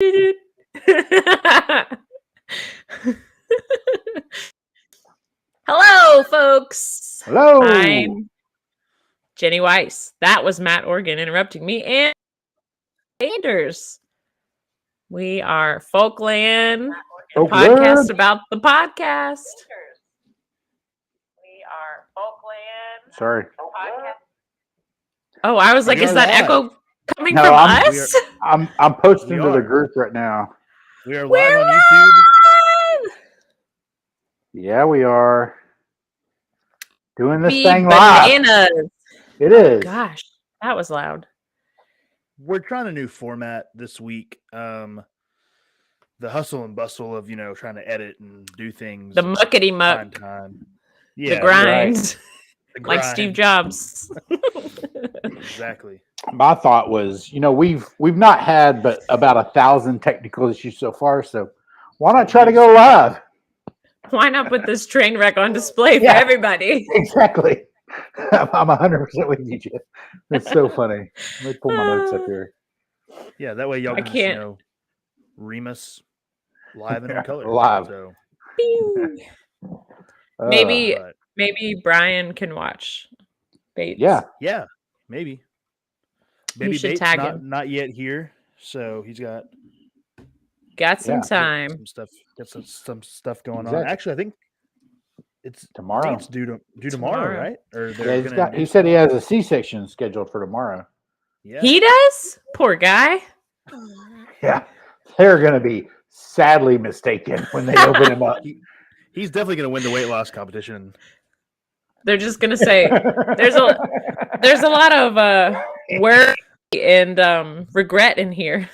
Hello, folks. Hello. I'm Jenny Weiss. That was Matt Organ interrupting me. And Anders. We are Folkland, a podcast about the podcast. We are Folkland. Sorry. Oh, I was like, is that echo coming from us? I'm posting to the group right now. We are live on YouTube. Yeah, we are doing this thing live. Bananas. It is. Gosh, that was loud. We're trying a new format this week. The hustle and bustle of, trying to edit and do things. The muckety muck. Yeah, the grind. Right. Like Steve Jobs. Exactly. My thought was, we've not had but about 1,000 technical issues so far, so why not try to go live? Why not put this train wreck on display for everybody? Exactly. I'm 100% with you, Jeff. It's so funny. Let me pull my notes up here. Yeah, that way y'all can Remus live and in color. Live. So. Maybe Brian can watch Bates. Yeah, maybe. Baby should Bates tag him. Not yet here, so he's got some time. Some stuff going on. Actually, I think it's tomorrow. It's due tomorrow, right? Or he said he has a C-section scheduled for tomorrow. Yeah. He does? Poor guy. Yeah. They're going to be sadly mistaken when they open him up. He's definitely going to win the weight loss competition. They're just going to say there's a lot of worry and regret in here.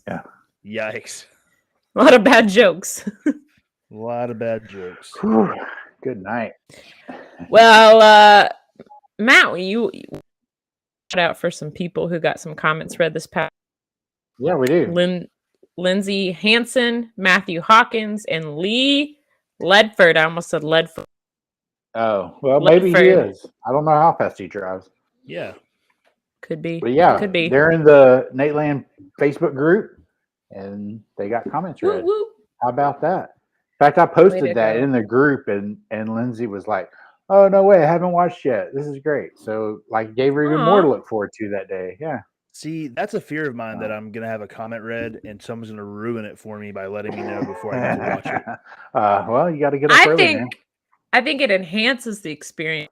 Yeah. Yikes. A lot of bad jokes. Whew. Good night. Well, Matt, you shout out for some people who got some comments read this past. Yeah, we do. Lindsay Hansen, Matthew Hawkins, and Lee Ledford. I almost said Ledford. Oh, well, maybe he is. I don't know how fast he drives. Yeah. Could be. But yeah, could be. They're in the Nateland Facebook group, and they got comments read. Woo-woo. How about that? In fact, I posted that in the group, and Lindsay was like, "Oh, no way, I haven't watched yet. This is great." So, gave her even more to look forward to that day. Yeah. See, that's a fear of mine that I'm going to have a comment read and someone's going to ruin it for me by letting me know before I get to watch it. Well, you got to get up early, man. I think it enhances the experience.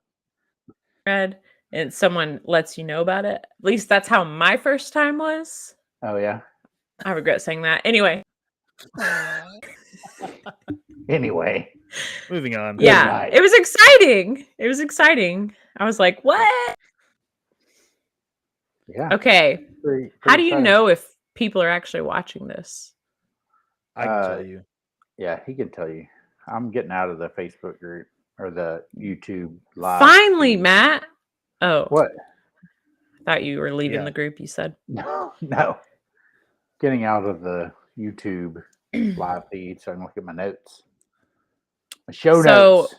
Read and someone lets you know about it. At least that's how my first time was. Oh, yeah. I regret saying that. Anyway. Moving on. Yeah, it was exciting. I was like, what? Yeah. Okay. Pretty how do you know if people are actually watching this? I can tell you. Yeah, he can tell you. I'm getting out of the Facebook group or the YouTube live. Finally, Matt. Oh. What? I thought you were leaving the group, you said. No. Getting out of the YouTube live feed so I can look at my notes. My show notes.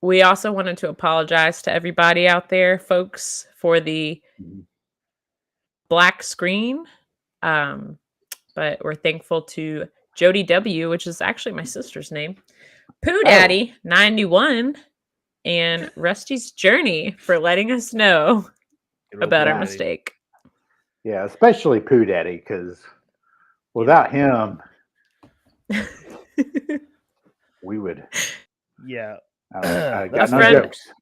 We also wanted to apologize to everybody out there, folks, for the black screen. But we're thankful to Jody W., which is actually my sister's name, Pooh Daddy 91, and Rusty's Journey for letting us know about our mistake. Yeah, especially Pooh Daddy, because without him, we would. Yeah. I got no jokes.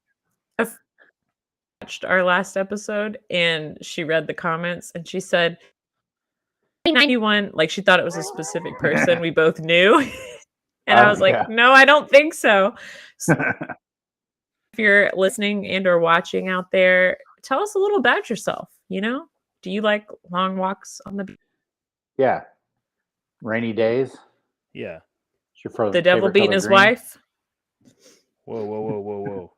Watched our last episode, and she read the comments, and she said, 91, like she thought it was a specific person we both knew. And I was like, no, I don't think so. So if you're listening and or watching out there, tell us a little about yourself. Do you like long walks on the beach? Yeah. Rainy days? Yeah. The devil beating his wife? Whoa.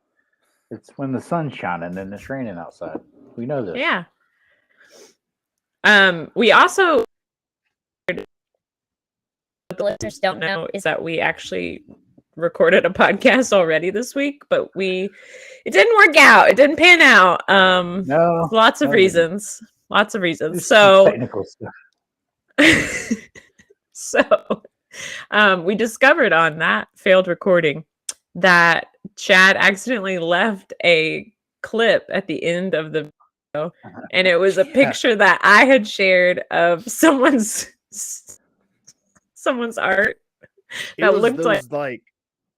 It's when the sun's shining and it's raining outside. We know this. Yeah. We also, what the listeners don't know is that we actually recorded a podcast already this week, but it didn't work out. It didn't pan out. No. Lots of reasons. So technical stuff. So we discovered on that failed recording that Chad accidentally left a clip at the end of the video, and it was a picture that I had shared of someone's art that looked like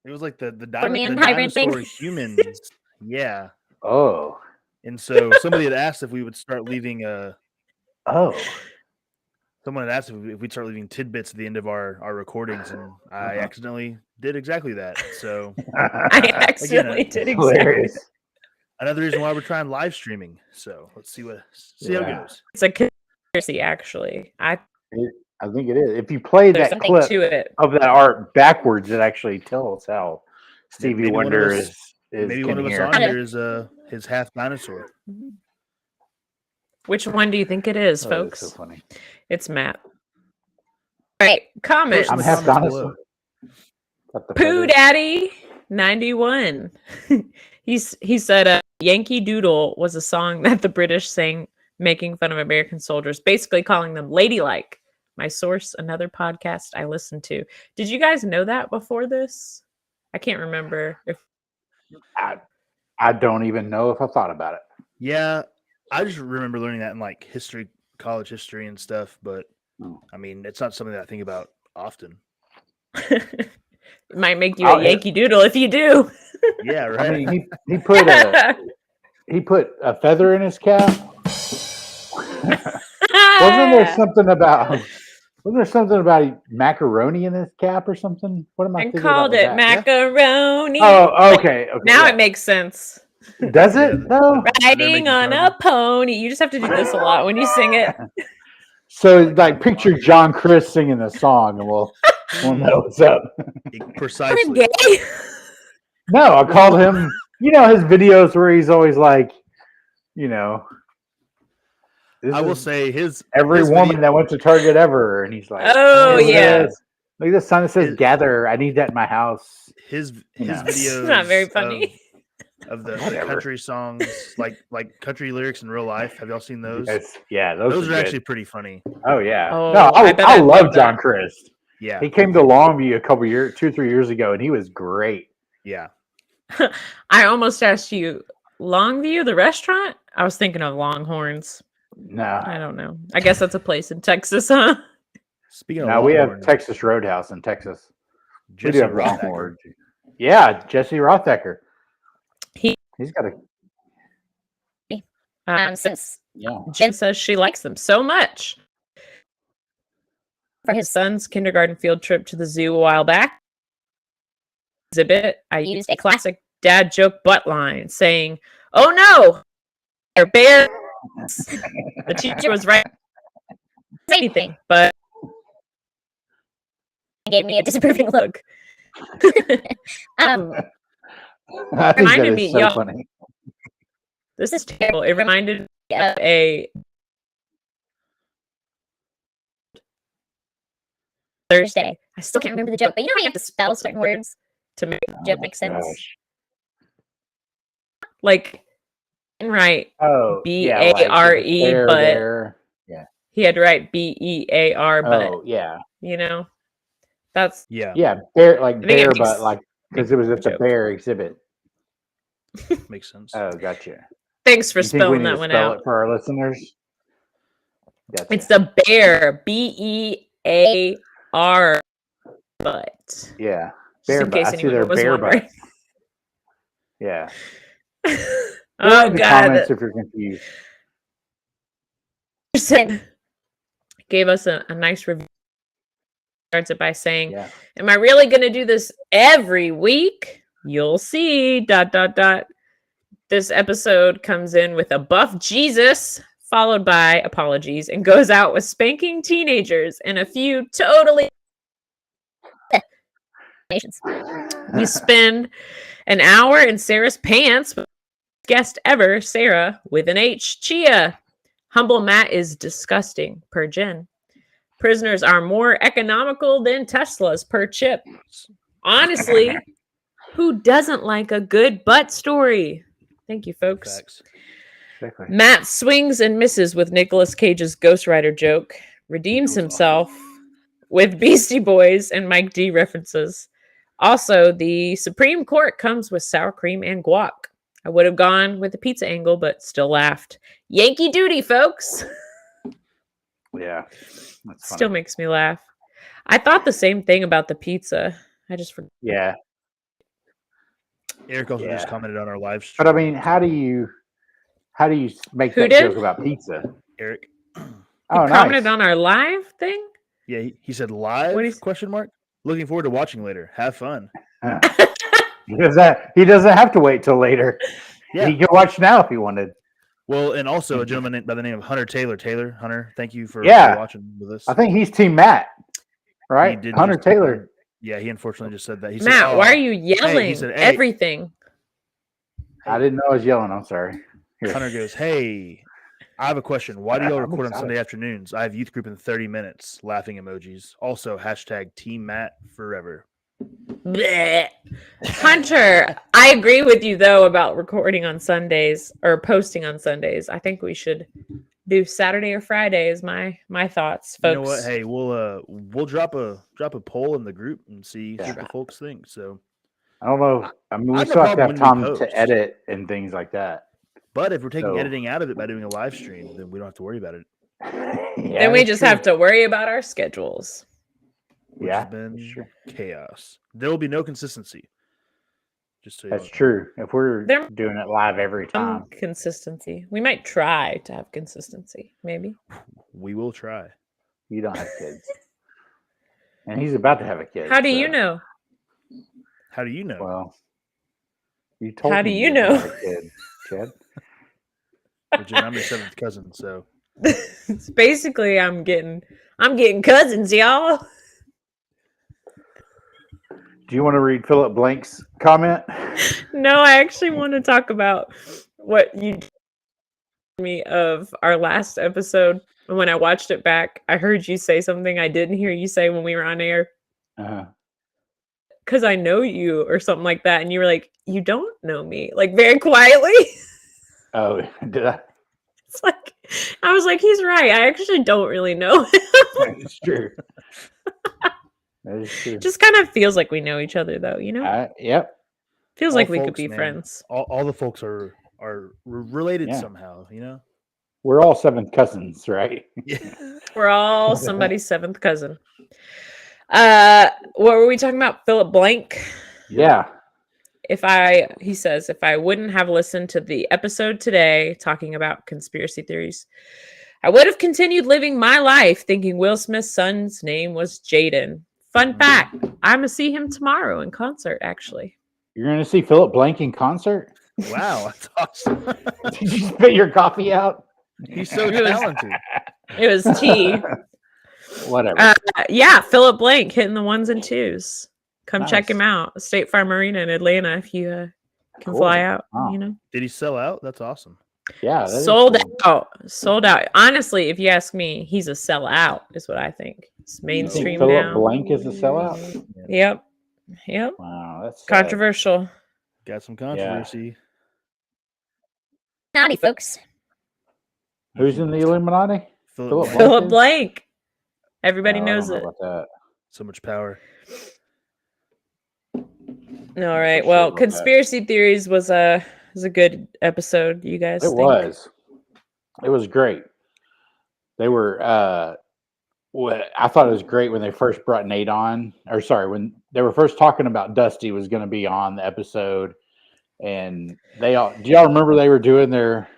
it was like the Man dinosaur humans. Yeah. Oh. And so somebody had asked if we would start leaving someone had asked if we'd start leaving tidbits at the end of our recordings, and I accidentally did exactly that. So I accidentally did exactly that. Another reason why we're trying live streaming. So let's see how it goes. It's a conspiracy, actually. I think it is. If you play that clip of that art backwards, it actually tells how Stevie Wonder is. Maybe one of us on here is his half dinosaur. Which one do you think it is, folks? That's so funny. It's Matt. All right, comment. I'm half dinosaur. Pooh Daddy 91. He said Yankee Doodle was a song that the British sang making fun of American soldiers, basically calling them ladylike. My source, another podcast I listened to. Did you guys know that before this? I can't remember if I don't even know if I thought about it. Yeah, I just remember learning that in like history, college history and stuff, but I mean, it's not something that I think about often. It might make you a Yankee Doodle if you do. Yeah, right. I mean, he put a feather in his cap. Wasn't there something about macaroni in his cap or something? What am I thinking about? And called it macaroni. Yeah. Oh, okay. Now it makes sense. Does it though? Riding on a pony. You just have to do this a lot when you sing it. So, like, picture John Chris singing the song, and we'll know what's up. Precisely. I'm gay. No, I called him. You know his videos where he's always like, you know. I will say every woman that went to Target ever, and he's like, oh yeah. Look at this sign that says "Gather." I need that in my house. His videos. It's not very funny. Of the country songs, like country lyrics in real life. Have y'all seen those? Those are actually pretty funny. Oh yeah. Oh, no, I love John Chris. Yeah. He came to Longview a couple 2 or 3 years ago, and he was great. Yeah. I almost asked you Longview, the restaurant. I was thinking of Longhorns. No, I don't know. I guess that's a place in Texas, huh? Speaking of, no, we have Texas Roadhouse in Texas. We do have Longhorns. Yeah, Jesse Rothacker. He's got a. Since Jen says she likes them so much. For his son's kindergarten field trip to the zoo a while back, exhibit, I used a classic dad joke butt line saying, "Oh no, they're bears." The teacher was right. Anything, but gave me a disapproving look. I think that is so funny. This is terrible. It reminded me of a Thursday. I still can't remember the joke, but you know how you have to spell certain words to make the joke make sense? Gosh. Like, right. Oh, B-A-R-E, but yeah. He had to write B-E-A-R, but yeah. You know, that's bear, like bear, but like because it was just a bear exhibit. Makes sense. Oh, gotcha. Thanks for spelling that one out for our listeners. Gotcha. It's the bear, B-E-A-R, but yeah, bear butt. I see their bear butt. Yeah. Oh God! Comments if you're confused. Gave us a nice review. Starts it by saying, "Am I really going to do this every week? You'll see. ... This episode comes in with a buff Jesus, followed by apologies, and goes out with spanking teenagers and a few totally. You spend an hour in Sarah's pants. Guest ever, Sarah with an H. Chia. Humble Matt is disgusting, per Jen. Prisoners are more economical than Teslas per chip. Honestly, who doesn't like a good butt story? Thank you, folks. Facts. Exactly. Matt swings and misses with Nicolas Cage's Ghost Rider joke. redeems himself with Beastie Boys and Mike D references. Also, the Supreme Court comes with sour cream and guac. I would have gone with the pizza angle, but still laughed. Yankee Doodle, folks. Yeah. That's Still makes me laugh. I thought the same thing about the pizza. I just forgot. Yeah. Eric also just commented on our live stream. But I mean, how do you make Who that did? joke about pizza? Eric. Oh, commented nice. on our live thing? Yeah, he said live question mark. Looking forward to watching later. Have fun. He doesn't have to wait till later. Yeah. He can watch now if he wanted. Well, and also a gentleman by the name of Hunter Taylor. Hunter, thank you for watching with us. I think he's Team Matt, right? Hunter Taylor. Yeah, he unfortunately just said that. He Matt, said, why are you yelling? He said, everything. I didn't know I was yelling. I'm sorry. Here. Hunter goes, hey, I have a question. Why do y'all record on Sunday afternoons? I have youth group in 30 minutes. Laughing emojis. Also, hashtag Team Matt forever. Blech. Hunter, I agree with you though about recording on Sundays or posting on Sundays. I think we should do Saturday or Friday is my thoughts, folks. You know what? Hey, we'll drop a poll in the group and see what the folks think. So I don't know. I mean, we still have to have time to edit and things like that. But if we're taking editing out of it by doing a live stream, then we don't have to worry about it. Then we just have to worry about our schedules. Which has been chaos. There will be no consistency. Just so that's true. If we're doing it live every time, consistency. We might try to have consistency. Maybe we will try. You don't have kids, and he's about to have a kid. How do you know? How do you know? Well, you told me. How do you know? A kid, Chad. I'm your seventh cousin, so it's basically I'm getting cousins, y'all. Do you want to read Philip Blank's comment? No, I actually want to talk about what you told me of our last episode. When I watched it back, I heard you say something I didn't hear you say when we were on air. Because I know you or something like that. And you were like, you don't know me. Like very quietly. Oh, did I? It's like, I was like, he's right. I actually don't really know him. It's true. That is true. Just kind of feels like we know each other, though, you know? Yep. Feels all like we could be friends. All the folks are related somehow, you know? We're all seventh cousins, right? We're all somebody's seventh cousin. What were we talking about? Philip Blank? Yeah. He says, if I wouldn't have listened to the episode today talking about conspiracy theories, I would have continued living my life thinking Will Smith's son's name was Jaden. Fun fact, I'm going to see him tomorrow in concert, actually. You're going to see Philip Blank in concert? Wow, that's awesome. Did you spit your coffee out? He's so talented. It was tea. Whatever. Yeah, Philip Blank hitting the ones and twos. Come check him out. State Farm Arena in Atlanta if you can fly out. Wow. You know. Did he sell out? That's awesome. Yeah. Sold out. Honestly, if you ask me, he's a sellout, is what I think. It's mainstream now. Philip Blank is a sellout? Yep. Wow, that's controversial. Got some controversy. Howdy, folks. Who's in the Illuminati? Philip Blank. Everybody knows it. About that. So much power. All right. Well, conspiracy theories was a good episode. You guys? It was great. They were. I thought it was great when they first brought Nate on. Or sorry, when they were first talking about Dusty was going to be on the episode, and do y'all remember they were doing their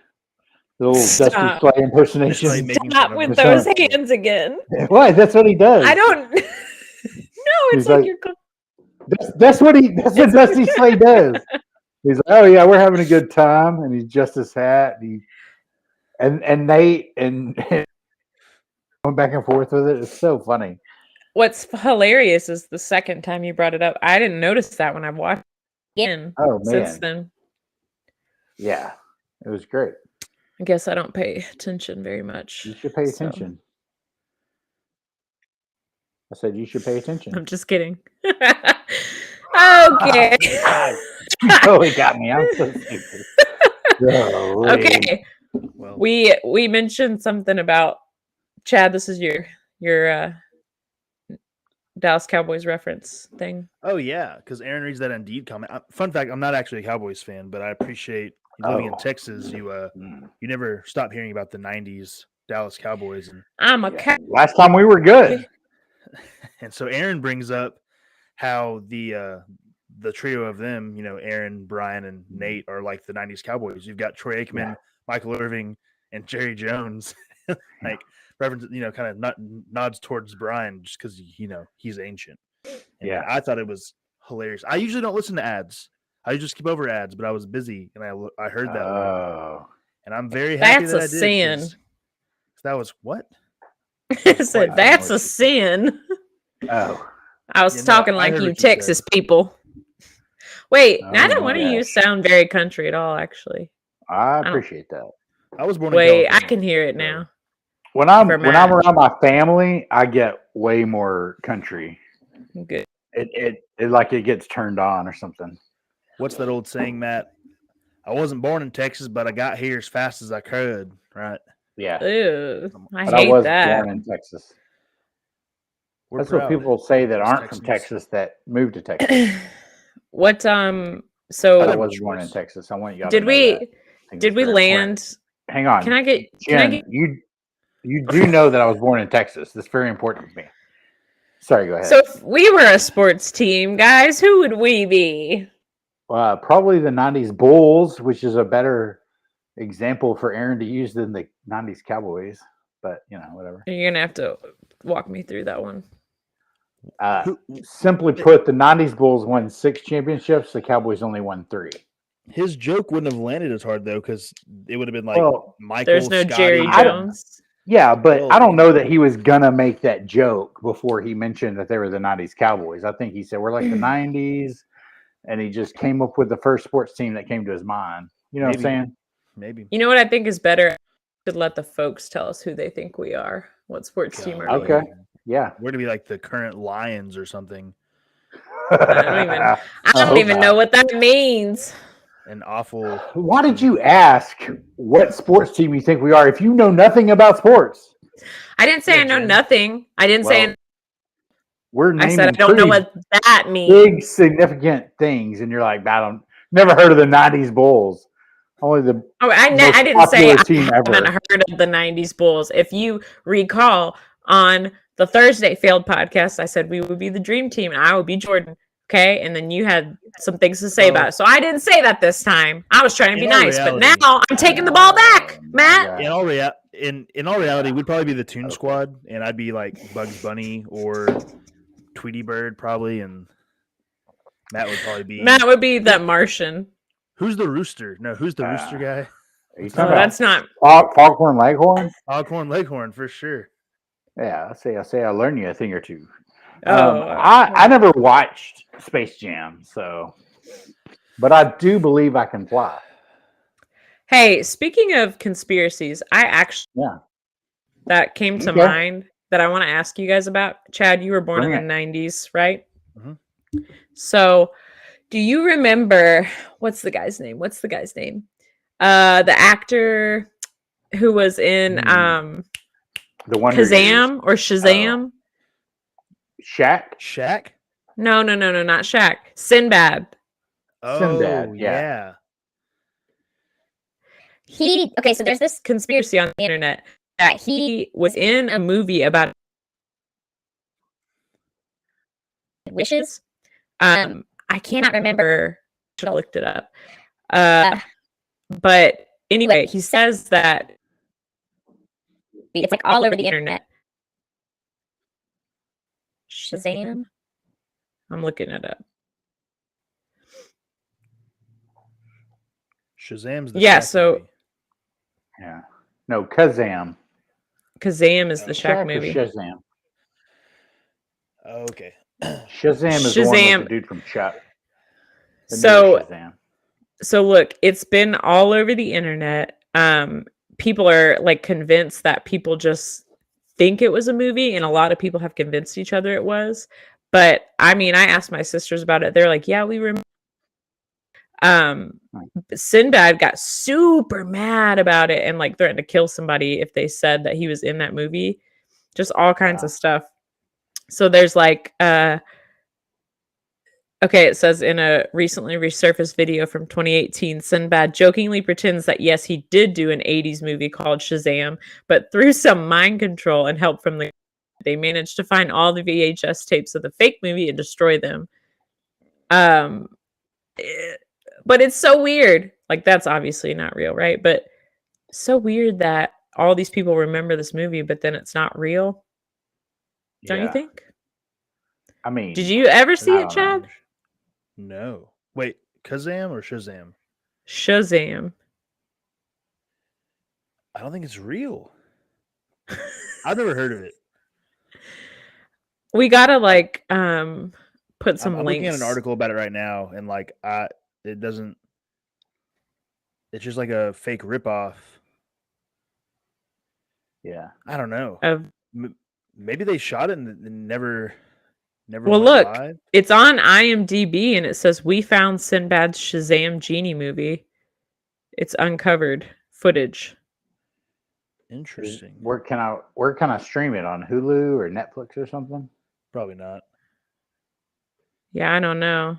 little Dusty Slay impersonation? Stop with those hands again. What? That's what he does. I don't. No, it's like you're. That's what Dusty Slay does. He's like, oh yeah, we're having a good time, and he adjusts his hat, and Nate and going back and forth with it. It's so funny. What's hilarious is the second time you brought it up. I didn't notice that when I've watched it again since then. Yeah, it was great. I guess I don't pay attention very much. You should pay attention. I said you should pay attention. I'm just kidding. Okay. You totally got me. I'm so stupid. Okay. Well, we mentioned something about Chad. This is your Dallas Cowboys reference thing. Oh yeah, because Aaron reads that Indeed comment. Fun fact: I'm not actually a Cowboys fan, but I appreciate living in Texas. You never stop hearing about the '90s Dallas Cowboys, and I'm a last time we were good. And so Aaron brings up how the trio of them, Aaron, Brian, and Nate are like the '90s Cowboys. You've got Troy Aikman, Michael Irving, and Jerry Jones. Like reference, kind of nods towards Brian just because he's ancient. And I thought it was hilarious. I usually don't listen to ads. I just skip over ads, but I was busy and I heard that one. And I'm very happy that I did. That's a sin. That was what? I said that's a sin. Oh, I was talking like you Texas people. Wait, neither one of you sound very country at all. Actually, I appreciate that. I was born. Wait, I can hear it now. When I'm around my family, I get way more country. Good. It like it gets turned on or something. What's that old saying, Matt? I wasn't born in Texas, but I got here as fast as I could. Right? Yeah. Ew, I but hate I was that. born in Texas. That's what people say that aren't from Texas that moved to Texas. What So I was born in Texas. I want you. Did we land? Hang on. Can I get? You do know that I was born in Texas. That's very important to me. Sorry, go ahead. So if we were a sports team, guys, who would we be? Probably the '90s Bulls, which is a better example for Aaron to use than the '90s Cowboys. But whatever. You're gonna have to walk me through that one. Simply put, the '90s Bulls won 6 championships. The Cowboys only won 3. His joke wouldn't have landed as hard though, because it would have been like Michael. There's no Scotty, Jerry Jones. Yeah, but I don't know that he was gonna make that joke before he mentioned that they were the '90s Cowboys. I think he said we're like the '90s, and he just came up with the first sports team that came to his mind. You know what I'm saying? Maybe. You know what I think is better? To let the folks tell us who they think we are. What sports team are we? Okay. Yeah. We're to be like the current Lions or something. I don't even know what that means. An awful. Why did you ask what sports team you think we are if you know nothing about sports? I didn't say I know nothing. I didn't say. I said I don't know what that means. Big significant things, and you're like, never heard of the '90s Bulls. Only the I didn't say I haven't heard of the '90s Bulls. If you recall, on the Thursday Failed podcast, I said we would be the dream team, and I would be Jordan. Okay, and then you had some things to say about it. So I didn't say that this time. I was trying to be nice, but now I'm taking the ball back, Matt. In all reality, we'd probably be the Toon Squad, and I'd be like Bugs Bunny or Tweety Bird, probably, and Matt would be that Martian. Who's the rooster? No, who's the rooster guy? That's not Foghorn Leghorn. Foghorn Leghorn for sure. Yeah, I say I learned you a thing or two. I never watched Space Jam, but I do believe I can fly. Hey, speaking of conspiracies, I actually that came to mind that I want to ask you guys about. Chad, you were born in the '90s, right? Mm-hmm. So, do you remember what's the guy's name? The actor who was in the Wonder Kazam Years. or Shazam? Shaq? No, not Shaq. Sinbad. Oh, Sinbad, yeah. So there's this conspiracy on the internet that he was in a movie about wishes. I cannot remember. Should have looked it up. But anyway, he says that it's like all over the internet. Shazam? I'm looking it up. Shazam's the Shaq movie. Yeah. No, Kazam. Kazam is the Shaq movie. Shazam. Okay. Shazam is the one with the dude from Chuck. So look, it's been all over the internet. People are like convinced that people just think it was a movie, and a lot of people have convinced each other it was. But I mean, I asked my sisters about it. They're like, yeah, we remember. Sinbad got super mad about it and like threatened to kill somebody if they said that he was in that movie. just all kinds of stuff. So there's like okay, it says in a recently resurfaced video from 2018, Sinbad jokingly pretends that yes, he did do an 80s movie called Shazam, but through some mind control and help from they managed to find all the VHS tapes of the fake movie and destroy them. But it's so weird. Like, that's obviously not real, right? But so weird that all these people remember this movie, but then it's not real. Don't you think? I mean, did you ever see it, Chad? No. Wait, Kazam or Shazam? Shazam. I don't think it's real. I've never heard of it. We gotta like put some I'm links. looking at an article about it right now, and like it doesn't. It's just like a fake ripoff. Yeah, I don't know. Maybe they shot it and never. Well, went look, live. It's on IMDb, and it says we found Sinbad's Shazam genie movie. It's uncovered footage. Interesting. Where can I stream it on Hulu or Netflix or something? Probably not. Yeah, I don't know.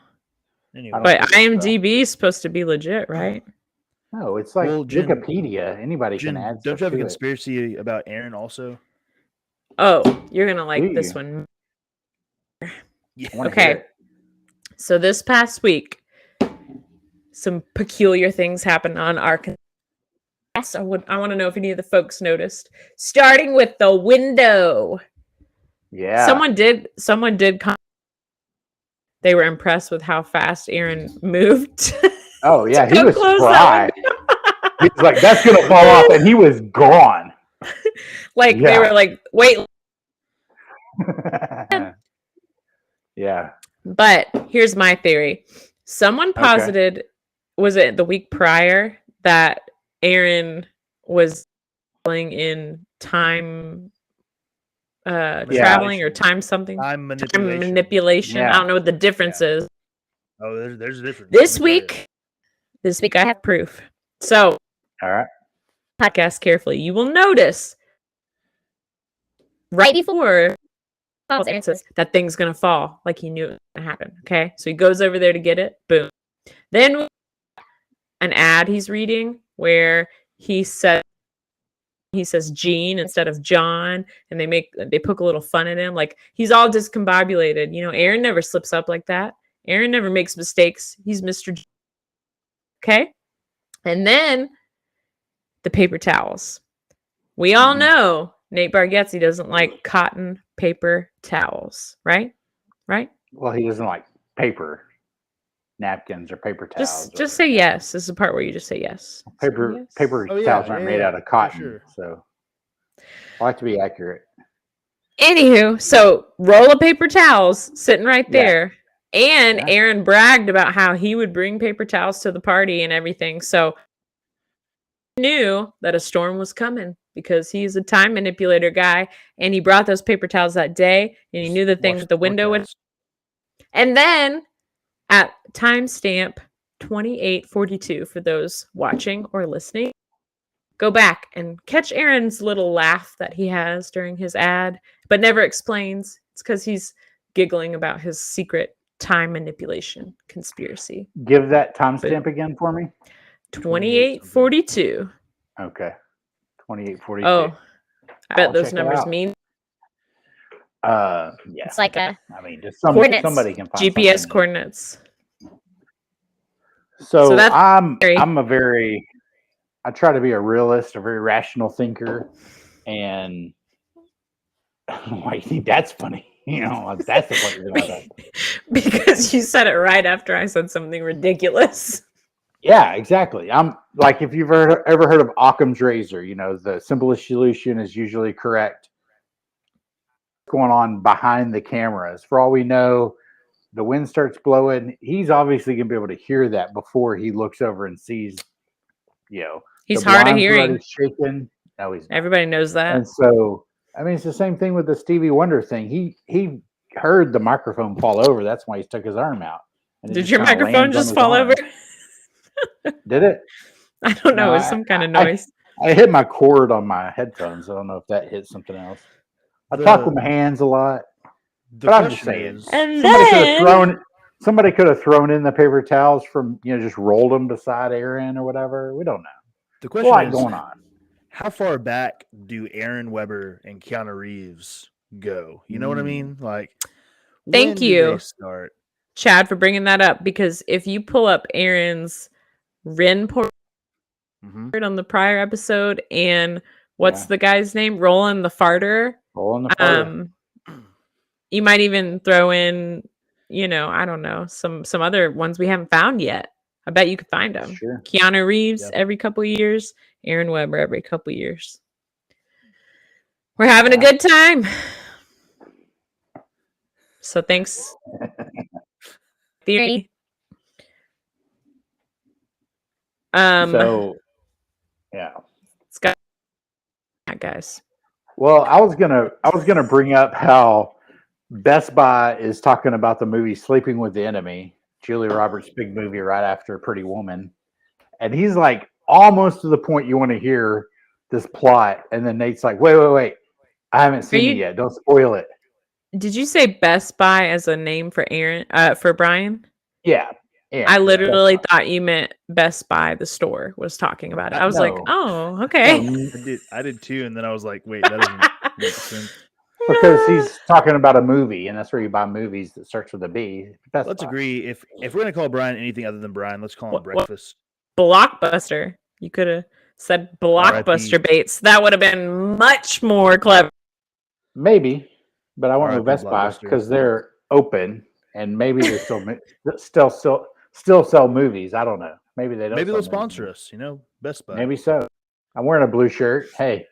Anyway, but IMDb is supposed to be legit, right? No, it's like Jen, Wikipedia. Anybody Jen, can add. Don't you have a to conspiracy about Aaron also? Oh, you're gonna like this one. Yeah. Okay. So this past week, some peculiar things happened on our. I want to know if any of the folks noticed. Starting with the window. Yeah. Someone did. They were impressed with how fast Aaron moved. Oh yeah, he was close spry. He was like, "That's gonna fall off," and he was gone. Like they were like, "Wait." Yeah. But here's my theory. Someone posited, was it the week prior, that Aaron was traveling in time traveling or time something? Time manipulation. Yeah. I don't know what the difference is. Oh, there's a difference. This week I have proof. So, all right. Podcast carefully. You will notice right before Aaron says that thing's gonna fall, like he knew it was gonna happen. Okay, so he goes over there to get it. Boom. Then an ad he's reading where he says Gene instead of John, and they poke a little fun at him, like he's all discombobulated. You know, Aaron never slips up like that. Aaron never makes mistakes. He's Mr. G. Okay, and then the paper towels. We all know Nate Bargatze doesn't like cotton paper towels, right? Right? Well, he doesn't like paper napkins or paper towels. Just say yes. This is the part where you just say yes. Paper towels aren't made out of cotton, so I like to be accurate. Anywho, so roll of paper towels sitting right there. And Aaron bragged about how he would bring paper towels to the party and everything. So he knew that a storm was coming because he's a time manipulator guy, and he brought those paper towels that day, and he knew the thing with the window would. And then at timestamp 28:42 for those watching or listening, go back and catch Aaron's little laugh that he has during his ad, but never explains. It's because he's giggling about his secret time manipulation conspiracy. Give that timestamp again for me. 28:42. Okay. 28:42. Oh, I bet those numbers mean. Yeah. It's like I mean, just somebody can find GPS coordinates. So I try to be a realist, a very rational thinker, and why you think that's funny? You know, that's the funny thing about that. Because you said it right after I said something ridiculous. Yeah, exactly. I'm like, if you've ever heard of Occam's razor, you know, the simplest solution is usually correct. What's going on behind the cameras? For all we know, the wind starts blowing. He's obviously going to be able to hear that before he looks over and sees, you know, he's hard of hearing. Shaking. No, he's not. Everybody knows that. And so, I mean, it's the same thing with the Stevie Wonder thing. He heard the microphone fall over. That's why he stuck his arm out. Did your microphone just fall over? Did it? I don't know. It's some kind of noise. I hit my cord on my headphones. I don't know if that hit something else. I talk with my hands a lot. The But I'm just question saying, is, And somebody could have thrown in the paper towels from just rolled them beside Aaron or whatever. We don't know. the A question lot is, going on. how far back do Aaron Weber and Keanu Reeves go? You know what I mean? Like, Thank when you. did they start? Chad, for bringing that up, because if you pull up Aaron's Ren port Mhm. on the prior episode and what's Yeah. the guy's name? Roland the Farter. Rolling the farter. You might even throw in, I don't know, some other ones we haven't found yet. I bet you could find them. Sure. Keanu Reeves Yep. every couple of years, Aaron Weber every couple of years. We're having a Yeah. good time. So thanks. Theory. So, yeah. It's got guys. Well, I was gonna bring up how Best Buy is talking about the movie Sleeping with the Enemy, Julia Roberts' big movie right after Pretty Woman, and he's like almost to the point you want to hear this plot, and then Nate's like, wait, I haven't seen it yet. Don't spoil it. Did you say Best Buy as a name for Aaron? For Brian? Yeah. I literally thought you meant Best Buy, the store, was talking about it. I was like, No. oh, okay. I did too, and then I was like, wait, that doesn't make sense. Because he's talking about a movie, and that's where you buy movies that starts with a B. Best Let's Buy. agree. If we're gonna call Brian anything other than Brian, let's call him What- Breakfast. Blockbuster. You could have said Blockbuster R.I.P. Baits. That would have been much more clever. Maybe, but I went with R.I.P. Best Buy Blockbuster. because they're open, and maybe they still sell movies. I don't know. Maybe they don't. Maybe sell they'll sponsor movies. us. Best Buy. Maybe so. I'm wearing a blue shirt. Hey.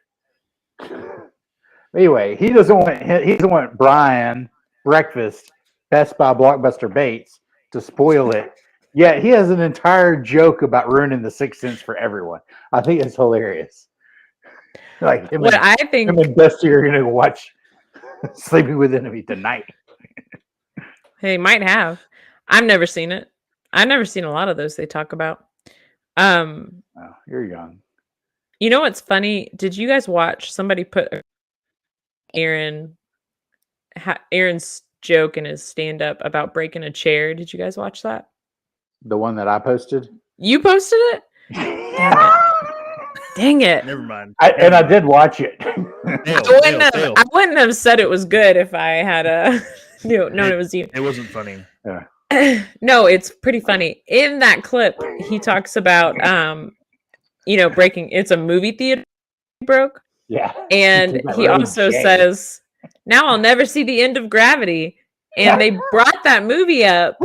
Anyway, he doesn't want Brian Breakfast Best Buy Blockbuster Baits to spoil it. Yet he has an entire joke about ruining the Sixth Sense for everyone. I think it's hilarious. Like him and Dusty are gonna watch Sleeping with the Enemy tonight. They might have. I've never seen it. I've never seen a lot of those they talk about. Oh, you're young. You know what's funny? Did you guys watch somebody put Aaron's joke in his stand-up about breaking a chair? Did you guys watch that? The one that I posted? You posted it? Dang it. Never mind. I did watch it. I wouldn't have said it was good if I had known it was you. It wasn't funny. No, it's pretty funny. In that clip, he talks about breaking. It's a movie theater broke. Yeah. And he also says, now I'll never see the end of Gravity. And they brought that movie up.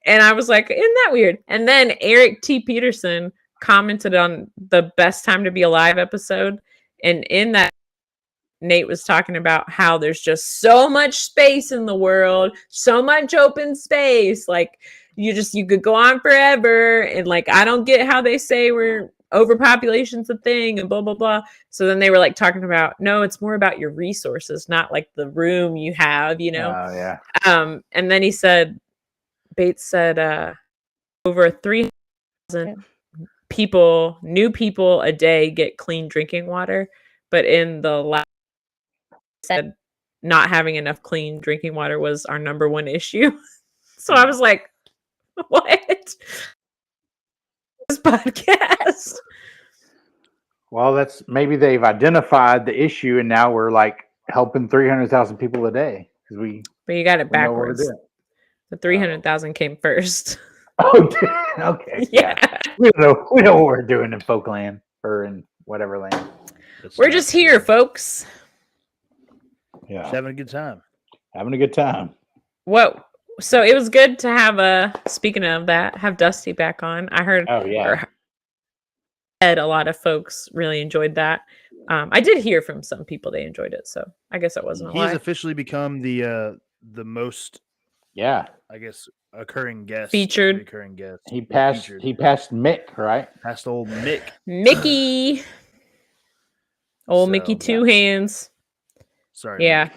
And I was like, isn't that weird? And then Eric T. Peterson commented on the Best Time to Be Alive episode. And in that, Nate was talking about how there's just so much space in the world, so much open space. Like you could go on forever. And like, I don't get how they say we're overpopulation's a thing and blah, blah, blah. So then they were like talking about, no, it's more about your resources, not like the room you have, Oh, yeah. And then Bates said, over 3,000 new people a day get clean drinking water. But in the last said not having enough clean drinking water was our number one issue. So I was like, what? This podcast. Well, maybe they've identified the issue and now we're like helping 300,000 people a day but you got it backwards. The 300,000 came first. Oh, okay. Yeah. We know what we're doing in Folkland or in whatever land. We're just here, folks. Yeah. Just having a good time. Having a good time. What? So it was good to have speaking of that, have Dusty back on. I heard. Oh yeah. A lot of folks really enjoyed that. I did hear from some people they enjoyed it, so I guess it wasn't a lie. He's officially become the most, yeah, I guess, occurring guest. Featured. Recurring guest. He passed Mick, right? Passed old Mick. Mickey. Old Mickey Two Hands. Sorry. Yeah.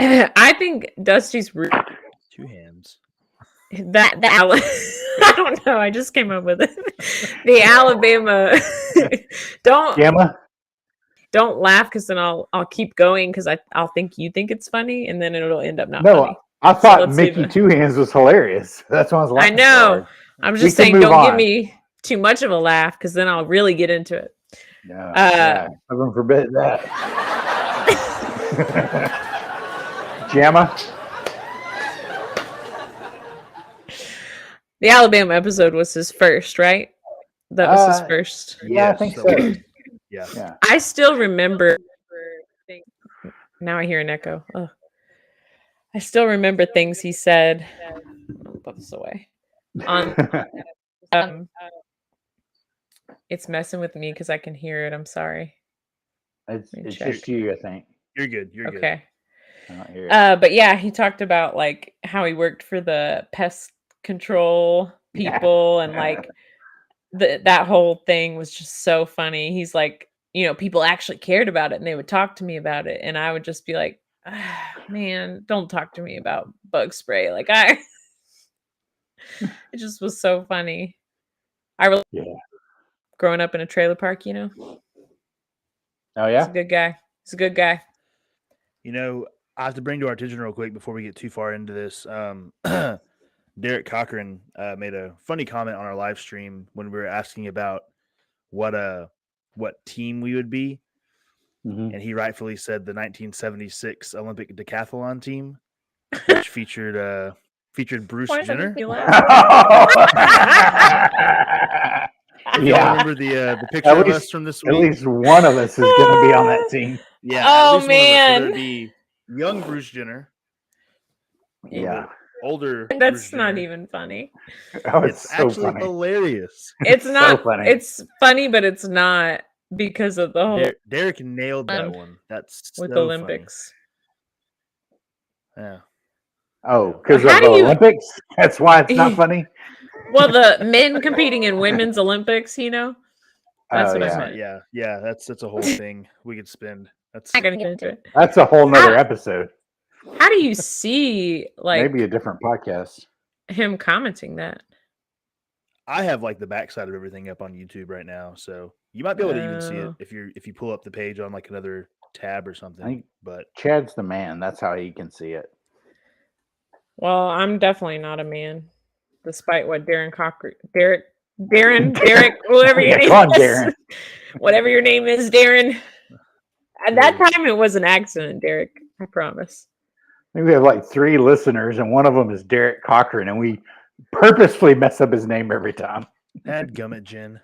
I think Dusty's Two Hands. I don't know. I just came up with it. The Alabama. Gamma. Don't laugh because then I'll keep going because I'll think you think it's funny and then it'll end up not No, funny. I thought let's leave Mickey it. Two Hands was hilarious. That's why I was I laughing. so know. hard. I'm We just can saying move don't give on. me too much of a laugh because then I'll really get into it. No, yeah, heaven forbid that. Jamma? The Alabama episode was his first, right? That was his first. Yeah, I think so. Yeah. I still remember. Now I hear an echo. Ugh. I still remember things he said. I'll put this away. On it's messing with me because I can hear it. I'm sorry. It's just you, I think. You're good. You're okay. Good. I don't hear it. But yeah, he talked about like how he worked for the pest control people and like that whole thing was just so funny. He's like, you know, people actually cared about it and they would talk to me about it, and I would just be like, man, don't talk to me about bug spray. Like it just was so funny. Growing up in a trailer park, you know. Oh yeah, he's a good guy. He's a good guy. You know, I have to bring to our attention real quick before we get too far into this. Derek Cochran made a funny comment on our live stream when we were asking about what team we would be, and he rightfully said the 1976 Olympic decathlon team, which featured Bruce Jenner. Yeah, remember the picture of us from this week? At least one of us is going to be on that team. Yeah. Oh man, there'd be young Bruce Jenner. Yeah. Older. That's not even funny. Oh, it's so actually funny. hilarious. It's not. So funny. It's funny, but it's not because of the whole Derek nailed that one. That's with so Olympics. Funny. Yeah. Oh, because of How the do you- Olympics? That's why it's not funny? Well, the men competing in women's Olympics, you know? That's what I meant. Yeah, that's a whole thing we could spend. That's I'm not gonna get into it. That's a whole nother episode. How do you see like Maybe a different podcast? him commenting that? I have like the backside of everything up on YouTube right now, so you might be able to even see it if you pull up the page on like another tab or something. But Chad's the man. That's how he can see it. Well, I'm definitely not a man, despite what Derek, whatever your name is, Darren. whatever your name is, Darren. At that time, it was an accident, Derek. I promise. I think we have like 3 listeners, and one of them is Derek Cochran, and we purposefully mess up his name every time. Dadgummit, Jen.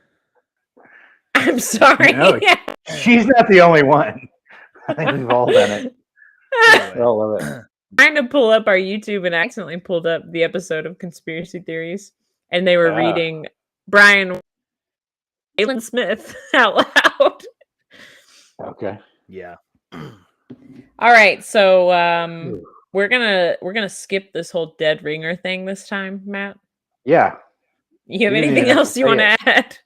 I'm sorry. No, she's not the only one. I think we've all done it. Anyway. We all love it. Trying to pull up our YouTube and accidentally pulled up the episode of Conspiracy Theories, and they were reading Brian Alan Smith out loud. Okay. Yeah. All right, so we're gonna skip this whole dead ringer thing this time, Matt. Yeah. You have anything else you want to add?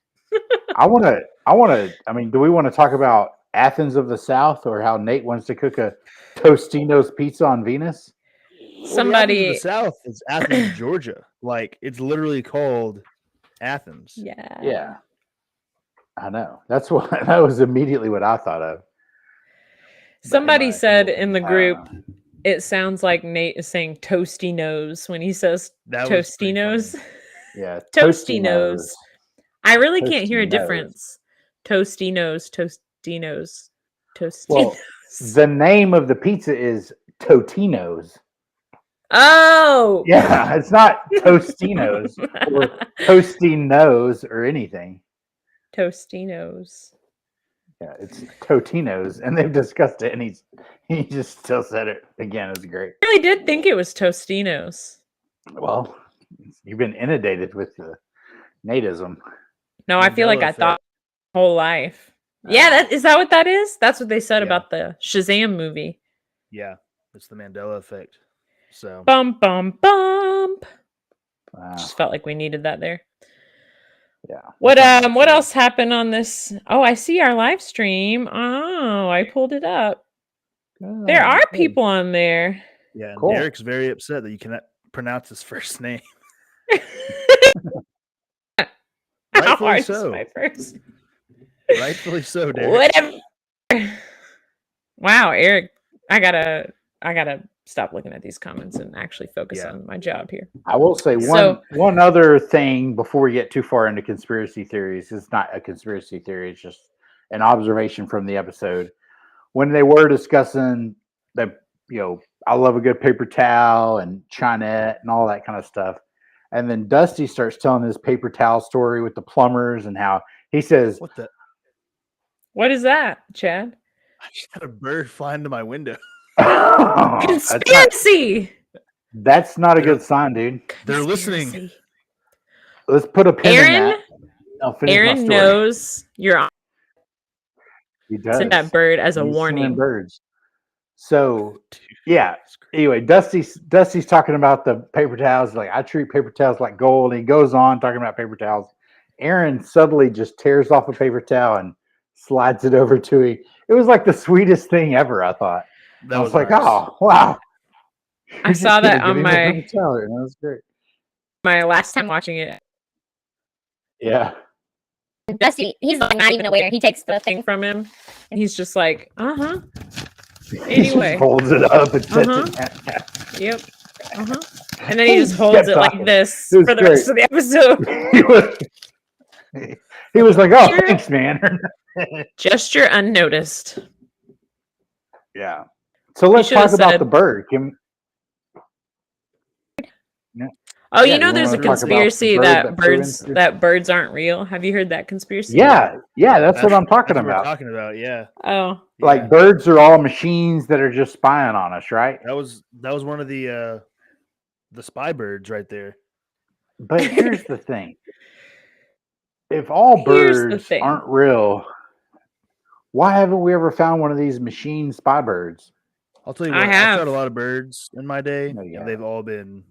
I want to. I mean, do we want to talk about Athens of the South, or how Nate wants to cook a Tostino's pizza on Venus? Somebody the South is Athens, Georgia. Like it's literally called Athens. Yeah. I know. That was immediately what I thought of. Somebody said in the group, it sounds like Nate is saying toasty nose when he says Tostinos. Yeah, Tostinos. I really can't hear a difference. Tostinos. Well, the name of the pizza is Totino's. Oh, yeah, it's not Tostinos or Tostinos or anything. Tostinos. Yeah, it's Totino's, and they've discussed it, and he just still said it again. It's great. I really did think it was Tostinos. Well, you've been inundated with the natism. No, I feel like I thought my whole life. Yeah, is that what that is? That's what they said about the Shazam movie. Yeah, it's the Mandela effect. So bump. Wow. Just felt like we needed that there. Yeah. What else happened on this? Oh, I see our live stream. Oh, I pulled it up. There are people on there. Yeah, and Derek's very upset that you cannot pronounce his first name. Rightfully so. My first. Rightfully so, Derek. Whatever. Wow, Eric, I gotta stop looking at these comments and actually focus Yeah. on my job here. I will say So- one other thing before we get too far into conspiracy theories. It's not a conspiracy theory. It's just an observation from the episode. When they were discussing that, I love a good paper towel and Chinette and all that kind of stuff. And then Dusty starts telling his paper towel story with the plumbers and how he says, What is that, Chad? I just had a bird fly into my window. Conspiracy. That's not a good sign, dude. They're listening. Let's put a pin in that. I'll finish my Aaron story. knows you're on. He does. Send that bird as a He's warning. sending birds. So yeah. Anyway, Dusty's talking about the paper towels. Like, I treat paper towels like gold. And he goes on talking about paper towels. Aaron suddenly just tears off a paper towel and slides it over to him. It was like the sweetest thing ever, I thought. I was like, nice. oh, wow. I saw that on paper towel. That was great. my last time watching it. Yeah. Dusty, he's like not even a waiter. He takes the thing. From him, and he's just like, He Anyway. just folds it up and sets Uh-huh. it down. Yep. And then he just holds kept it like talking. this It was for the great. rest of the episode. He was like, oh, Sure. thanks, man. Gesture unnoticed. Yeah. So let's should've talk about said- the bird. Oh, Yeah, you know you there's a wanna talk about the conspiracy bird that that flew birds into- birds aren't real. Have you heard that conspiracy? Yeah, that's what I'm talking That's what we're about. talking about, yeah. Oh, Like Yeah. birds are all machines that are just spying on us, right? That was one of the spy birds right there. But here's the thing. If all Here's the birds thing. aren't real, why haven't we ever found one of these machine spy birds? I'll tell you I what, I've have. shot a lot of birds in my day, No, you and they've all been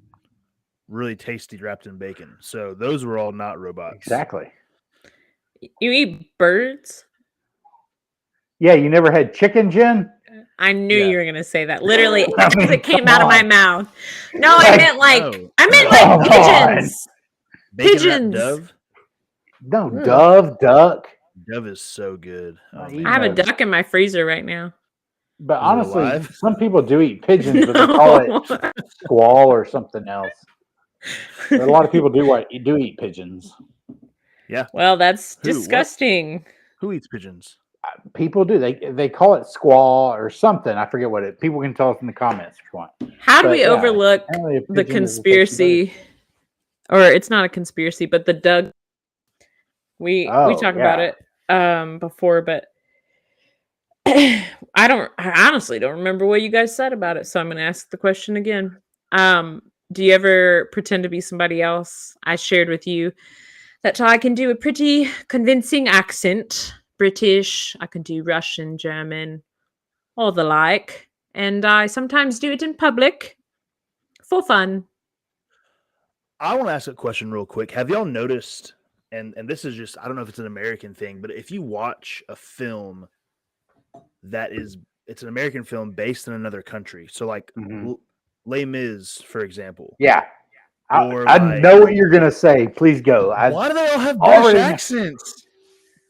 really tasty wrapped in bacon. So those were all not robots. Exactly. you eat birds? Yeah, you never had chicken, Jen? I knew Yeah. you were gonna say that. Literally, I as mean, it came come out of my on. mouth. No, I meant like No. Come on. pigeons. Bacon wrapped Pigeons. dove. No, Ugh. dove, duck. Dove is so good. Oh, I man. I have a No. duck in my freezer right now. But Is it honestly, alive? some people do eat pigeons, but they call it No. squall or something else. But a lot of people do eat pigeons. Well, that's Who? What? disgusting. Who eats pigeons? People do. They call it squall or something. I forget what it. People can tell us in the comments if you want. How do But we yeah, overlook Apparently a the pigeon is a tasty conspiracy? Or it's not a conspiracy, but the Doug. We Oh, talked about yeah. it before, but I honestly don't remember what you guys said about it, so I'm going to ask the question again. Do you ever pretend to be somebody else? I shared with you that I can do a pretty convincing accent, British, I can do Russian, German, all the like, and I sometimes do it in public for fun. I want to ask a question real quick. Have y'all noticed, and this is just, I don't know if it's an American thing, but if you watch a film it's an American film based in another country. So like Mhm. Les Mis, for example. Yeah. Or I like- know what you're gonna say. Please go. Why do they all have already British know. accents?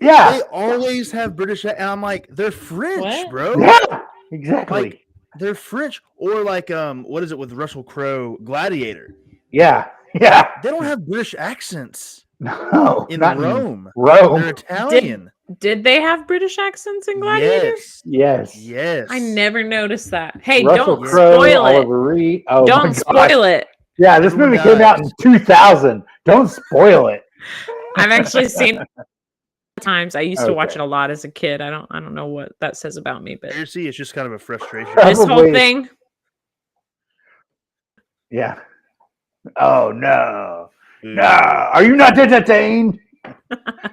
Yeah. They always have British, and I'm like, they're French, What? bro. Yeah. Exactly. Like, they're French. Or like, what is it with Russell Crowe, Gladiator? Yeah. Yeah. They don't have British accents No. in not Rome. Rome. They're Italian. Did they have British accents in Gladiator? Yes. Yes. Yes. I never noticed that. Hey, Russell don't Crowe, spoil it. Oliver Reed. Oh, Don't my gosh. spoil it. Yeah, this Everyone movie came out in dies. 2000. Don't spoil it. I've actually seen it times. I used to watch Okay. it a lot as a kid. I don't know what that says about me, but Conspiracy is just kind of a frustration. this whole Probably. thing. Yeah. Oh no. Ooh. No. Are you not entertained?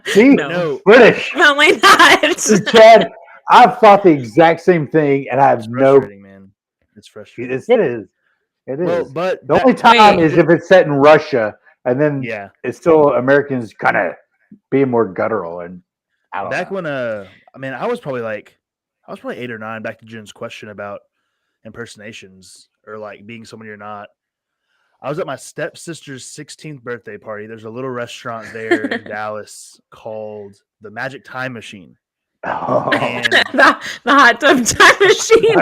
See? No. No. British. Definitely not. Chad, I've thought the exact same thing, and I have It's no. frustrating, man. It's frustrating. It is. It is. Well, but The only time Wait. is if it's set in Russia, and then yeah, it's still Americans kind of being more guttural and I don't back know. when I mean, I was probably 8 or 9. Back to Jen's question about impersonations or like being someone you're not. I was at my stepsister's 16th birthday party. There's a little restaurant there in Dallas called the Magic Time Machine. Oh. And the hot tub time machine.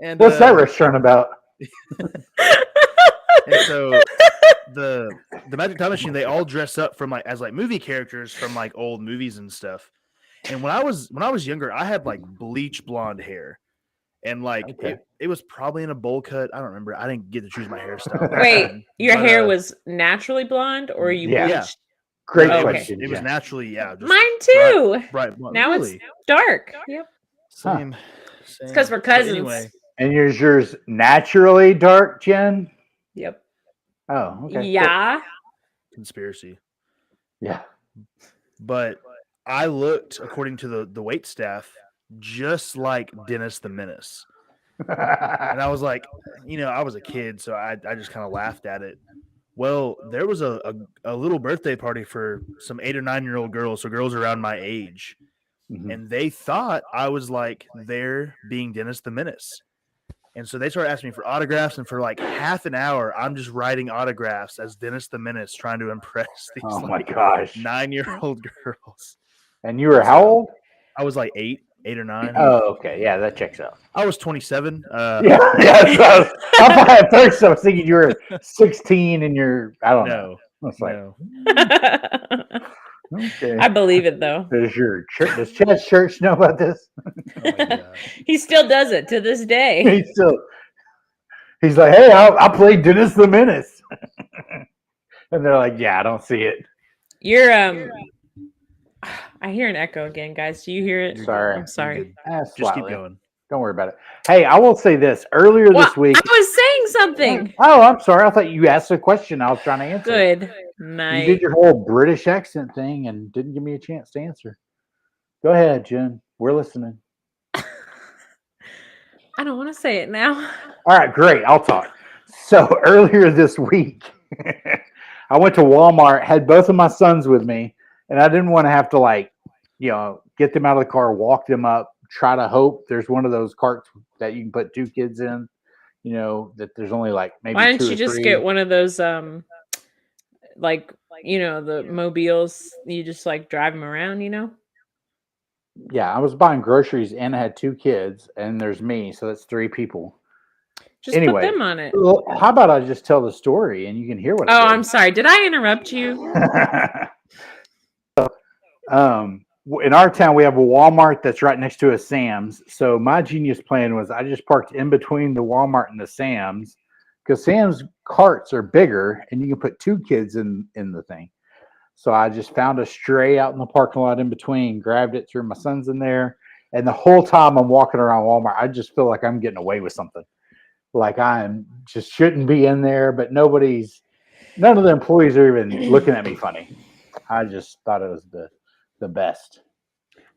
and What's that restaurant about? And so the Magic Time Machine, they all dress up from like as like movie characters from like old movies and stuff. And when I was younger, I had like bleach blonde hair, and like Okay. it was probably in a bowl cut. I don't remember. I didn't get to choose my hairstyle. back Wait, then. your But, hair was naturally blonde, or you Yeah. bleached? Great no, Okay. question. It was Jen. naturally, yeah. Just Mine too. bright blonde. Now Really? it's dark. Yep. Same. It's because we're But cousins. anyway, And yours naturally dark, Jen? Yep. Oh, okay. cool. Yeah. conspiracy. Yeah. But I looked, according to the wait staff, just like Dennis the Menace. And I was like, I was a kid, so I just kind of laughed at it. Well, there was a little birthday party for some 8 or 9-year-old girls, so girls around my age, Mhm. and they thought I was like there being Dennis the Menace. And so they started asking me for autographs, and for like half an hour, I'm just writing autographs as Dennis the Menace, trying to impress these Oh my gosh. 9-year-old girls. And you were how old? I was like 8 or 9. Oh, okay. Yeah, that checks out. I was 27. Yeah. So I thought at first I was thinking you were 16 and you're, I don't know. No, I was like, no. okay. I believe it though. Does Chad's church know about this? Oh my God. He still does it to this day. He's like, hey, I played Dennis the Menace. And they're like, yeah, I don't see it. You're I hear an echo again, guys. Do you hear it? Sorry. I'm sorry. Just keep Slightly. going. Don't worry about it. Hey, I will say this. Earlier Well, this week. I was saying something. Oh, I'm sorry. I thought you asked a question. I was trying to answer. Good You night. did your whole British accent thing and didn't give me a chance to answer. Go ahead, Jen. We're listening. I don't want to say it now. All right, great. I'll talk. So earlier this week, I went to Walmart, had both of my sons with me, and I didn't want to have to get them out of the car, walk them up, try to hope there's one of those carts that you can put 2 kids in, that there's only like maybe Why 2 didn't or you just 3. get one of those the mobiles? You just like drive them around, Yeah, I was buying groceries and I had 2 kids and there's me, so that's 3 people. Just Anyway, put them on it. Well, how about I just tell the story and you can hear what Oh, I did? I'm sorry. Did I interrupt you? In our town, we have a Walmart that's right next to a Sam's. So my genius plan was I just parked in between the Walmart and the Sam's because Sam's carts are bigger and you can put 2 kids in the thing. So I just found a stray out in the parking lot in between, grabbed it, threw my sons in there. And the whole time I'm walking around Walmart, I just feel like I'm getting away with something. Like I just shouldn't be in there, but none of the employees are even looking at me funny. I just thought it was the best.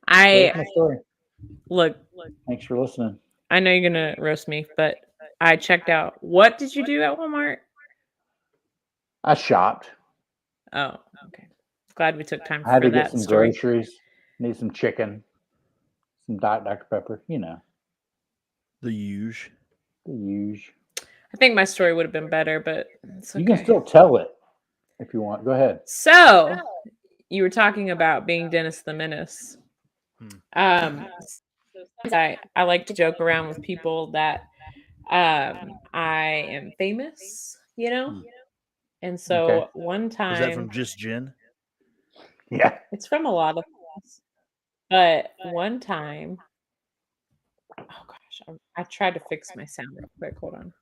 That's my story. Look, Thanks for listening. I know you're gonna roast me, but I checked out. What did you do at Walmart? I shopped. Oh, okay. Glad we took time I had for to get that some story. groceries. Need some chicken, some Diet Dr. Pepper. The huge. The usual. I think my story would have been better, but it's okay. You can still tell it if you want. Go ahead. So, you were talking about being Dennis the Menace. I like to joke around with people that I am famous, And so Okay. one time, Is that from just Jen? Yeah. it's from a lot of things, but one time, oh gosh, I tried to fix my sound real quick. Hold on.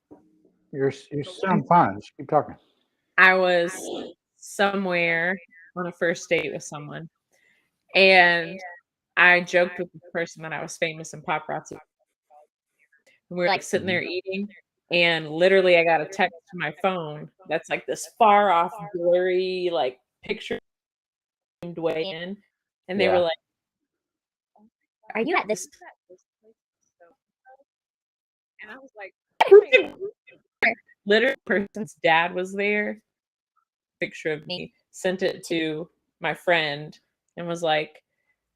You sound fine. Just keep talking. I was somewhere on a first date with someone, and I joked with the person that I was famous in paparazzi. And we were like sitting there eating, and literally I got a text to my phone that's like this far off, blurry, like picture way in, and they were like, Are you at this? and I was like, literally, person's dad was there. Picture of me, sent it to my friend, and was like,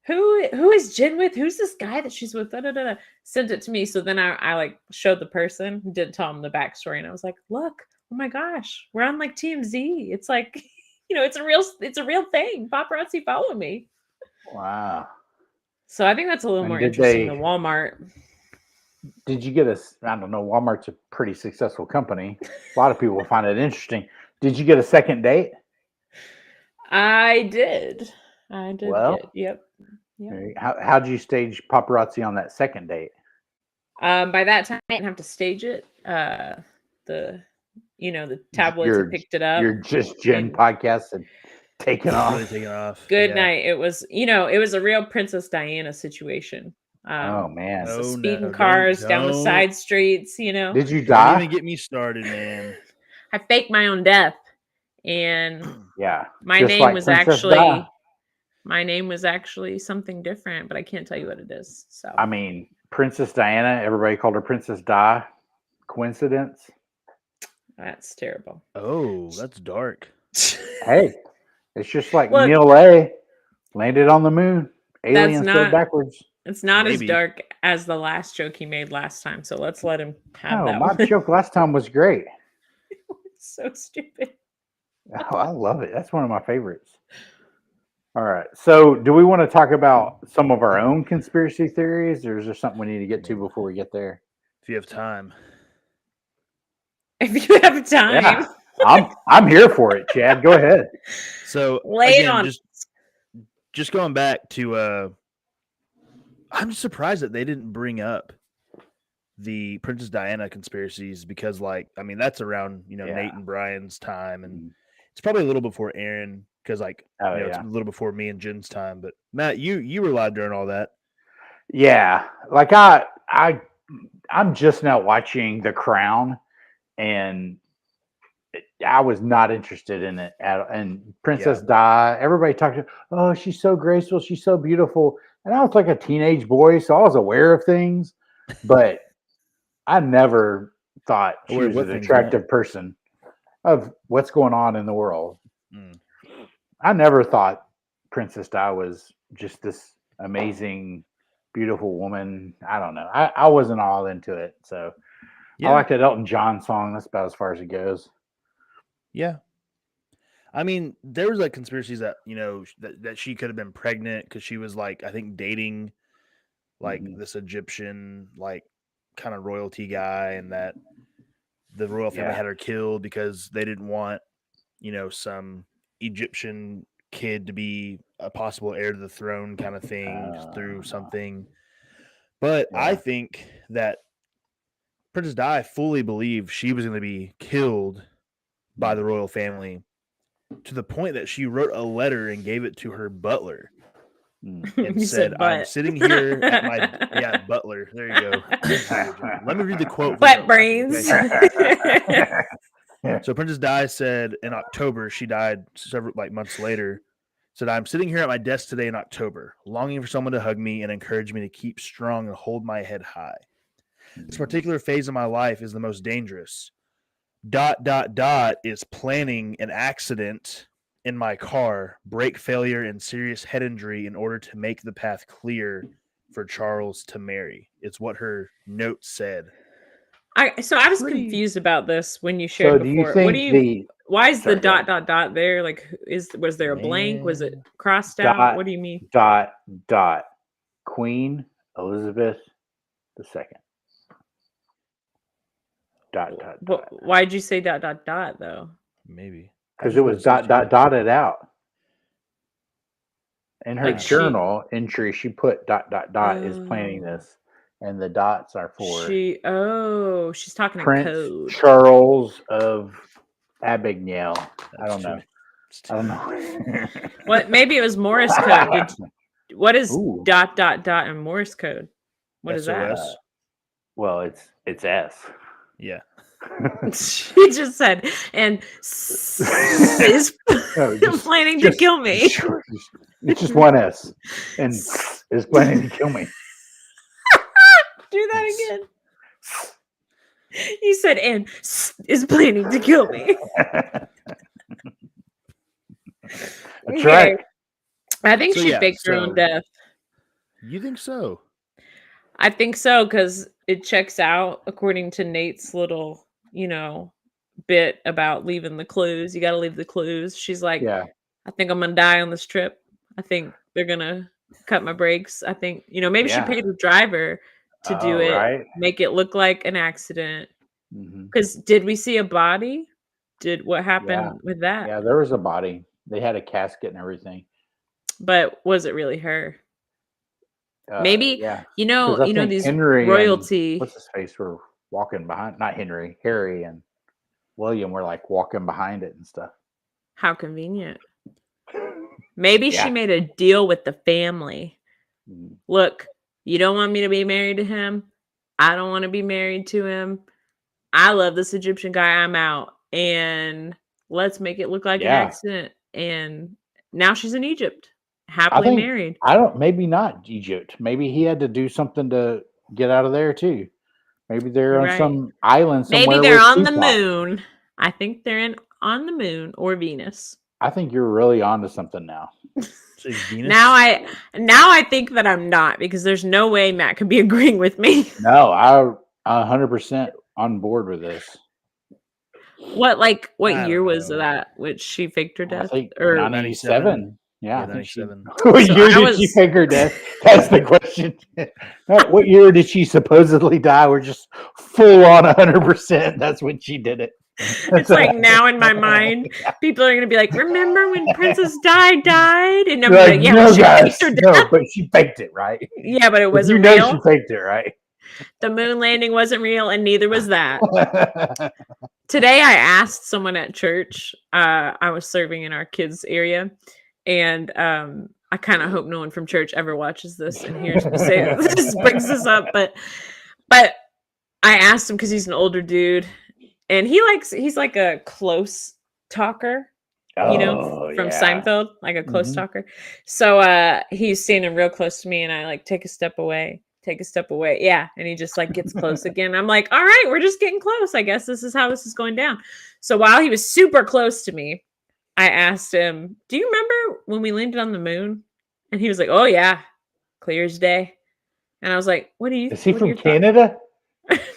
who is Jen with? Who's this guy that she's with? Da, da, da, da. Sent it to me. So then I like showed the person, didn't tell him the backstory, and I was like, look, oh my gosh, we're on like TMZ. It's like, it's a real thing. Paparazzi follow me. Wow. So I think that's a little And more did interesting they- than Walmart. Did you get I don't know, Walmart's a pretty successful company. A lot of people find it interesting. Did you get a second date? I did. I did Well, get. Yep. Yep. How did you stage paparazzi on that second date? By that time, I didn't have to stage it. The tabloids Your had picked it up. Your Just Jen and- podcast had taken Really off. taking off. Good Yeah. night. It was, it was a real Princess Diana situation. Oh man, Oh, Speeding no, cars down the don't- side streets. did you Don't die? even get me started, man. I faked my own death, and Yeah, my just name like was Princess actually Di. my name was actually something different, but I can't tell you what it is. So I mean, Princess Diana. Everybody called her Princess Di. Coincidence? that's terrible. Oh, that's dark. Hey, it's just like Look. Neil A. landed on the moon. Aliens go not- backwards. It's not as Maybe. dark as the last joke he made last time, so let's let him have No, that my one. joke last time was great. So stupid. Oh, I love it. That's one of my favorites. All right. So, do we want to talk about some of our own conspiracy theories, or is there something we need to get to before we get there? If you have time. If you have time, Yeah, I'm here for it, Chad. Go ahead. So Lay it again, on. just going back to I'm just surprised that they didn't bring up the Princess Diana conspiracies because that's around, Yeah. Nate and Brian's time, and it's probably a little before Aaron because it's yeah. a little before me and Jen's time. But Matt, you were live during all that. Yeah, like I'm just now watching The Crown, and I was not interested in it and Princess Di. Everybody talked. Oh, she's so graceful. She's so beautiful. And I was like a teenage boy, so I was aware of things, but I never thought she Aware of was what an things, attractive person of what's going on in the world. Mm. I never thought Princess Di was just this amazing, beautiful woman. I don't know. I wasn't all into it. So I like that Elton John song. That's about as far as it goes. Yeah. I mean, there was conspiracies that, that she could have been pregnant because she was I think dating this Egyptian, kind of royalty guy, and that the royal family had her killed because they didn't want, some Egyptian kid to be a possible heir to the throne kind of thing through something. But I think that Princess Di fully believed she was going to be killed by the royal family to the point that she wrote a letter and gave it to her butler and You said, I'm butt. sitting here at my butler. There you go. Let me read the quote. Butt brains. So Princess Di said in October, she died several months later, said, I'm sitting here at my desk today in October, longing for someone to hug me and encourage me to keep strong and hold my head high. This particular phase of my life is the most dangerous. ... is planning an accident in my car, brake failure, and serious head injury in order to make the path clear for Charles to marry. It's what her note said. I was Pretty- confused about this when you shared So do before. you think Why is Sorry, the go ahead. dot there? Was there a blank? Was it Man. crossed out? What do you mean? dot Queen Elizabeth II. Dot. Why'd you say dot though? Maybe. Because it was dotted out. In her Like journal entry, she put dot is planning Oh. this, and the dots are for She's talking in Prince code. Charles of Abigail. I don't know. What? Maybe it was Morse code. What is Ooh. dot in Morse code? What is that? SOS. Well, it's S. Yeah. She just said, and is No, just- planning to kill me. It's just one S, and is planning to kill me. Do that again. You said, and is planning to kill me. That's right. I think So, she yeah, faked her own so- death. You think so? I think so because it checks out according to Nate's little, bit about leaving the clues. You got to leave the clues. She's like, Yeah. I think I'm gonna die on this trip. I think they're gonna cut my brakes. I think, maybe she Yeah. paid the driver to do Oh, it, right. make it look like an accident. Mhm. Because did we see a body? What happened Yeah. with that? Yeah, there was a body. They had a casket and everything. But was it really her? Maybe, Yeah. you 'Cause know, I think these Henry and royalty. what's his face were walking behind. Not Henry, Harry and William were like walking behind it and stuff. How convenient. Maybe she Yeah. made a deal with the family. Mhm. Look, you don't want me to be married to him. I don't want to be married to him. I love this Egyptian guy. I'm out. And let's make it look like an Yeah. accident. And now she's in Egypt, I happily think married. maybe not Egypt. Maybe he had to do something to get out of there too. Maybe they're You're on right. some island somewhere. Maybe they're with on the Tupac. moon. I think they're on the moon or Venus. I think you're really onto something now. So Venus? Now I think that I'm not, because there's no way Matt could be agreeing with me. No, I'm 100% on board with this. What I year don't was know. that? Which she faked her I death? think Or 97. Yeah, Yeah, I think she. 97. What So year I did she was- fake her death? That's the question. What year did she supposedly die? We're just full on 100%. That's when she did it. it's like now in my mind, people are gonna be like, "Remember when Princess Di died?" And I'm You're like, like, "Yeah, no, but she guys, faked her death." no, but she faked it, right? Yeah, but it You wasn't know real. she faked it, right? The moon landing wasn't real, and neither was that. Today, I asked someone at church. I was serving in our kids area, and I kind of hope no one from church ever watches this and hears me say this, brings this up. But I asked him because he's an older dude, and he's like a close talker, Oh, from yeah. Seinfeld, like a close Mhm. talker. So he's standing real close to me, and I like take a step away. Yeah. And he just like gets close again. I'm like, all right, we're just getting close. I guess this is how this is going down. So while he was super close to me, I asked him, do you remember when we landed on the moon? And he was like, oh yeah, clear as day. And I was like, what do you Is he what are from your thoughts? Canada?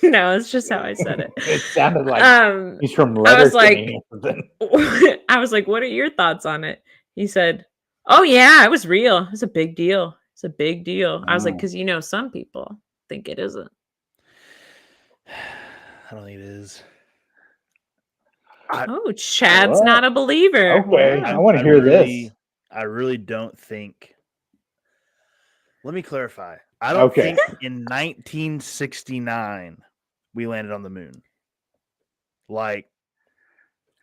No, it's just how I said it. It sounded like he's from Letterkenny. I was like, what are your thoughts on it? He said, oh yeah, it was real. It's a big deal. It's a big deal. I was like, Oh. because some people think it isn't. I don't think it is. Oh, Chad's What? not a believer. Okay, Wow. I want to hear this. I really don't think. Let me clarify. I don't Okay. think in 1969 we landed on the moon. Like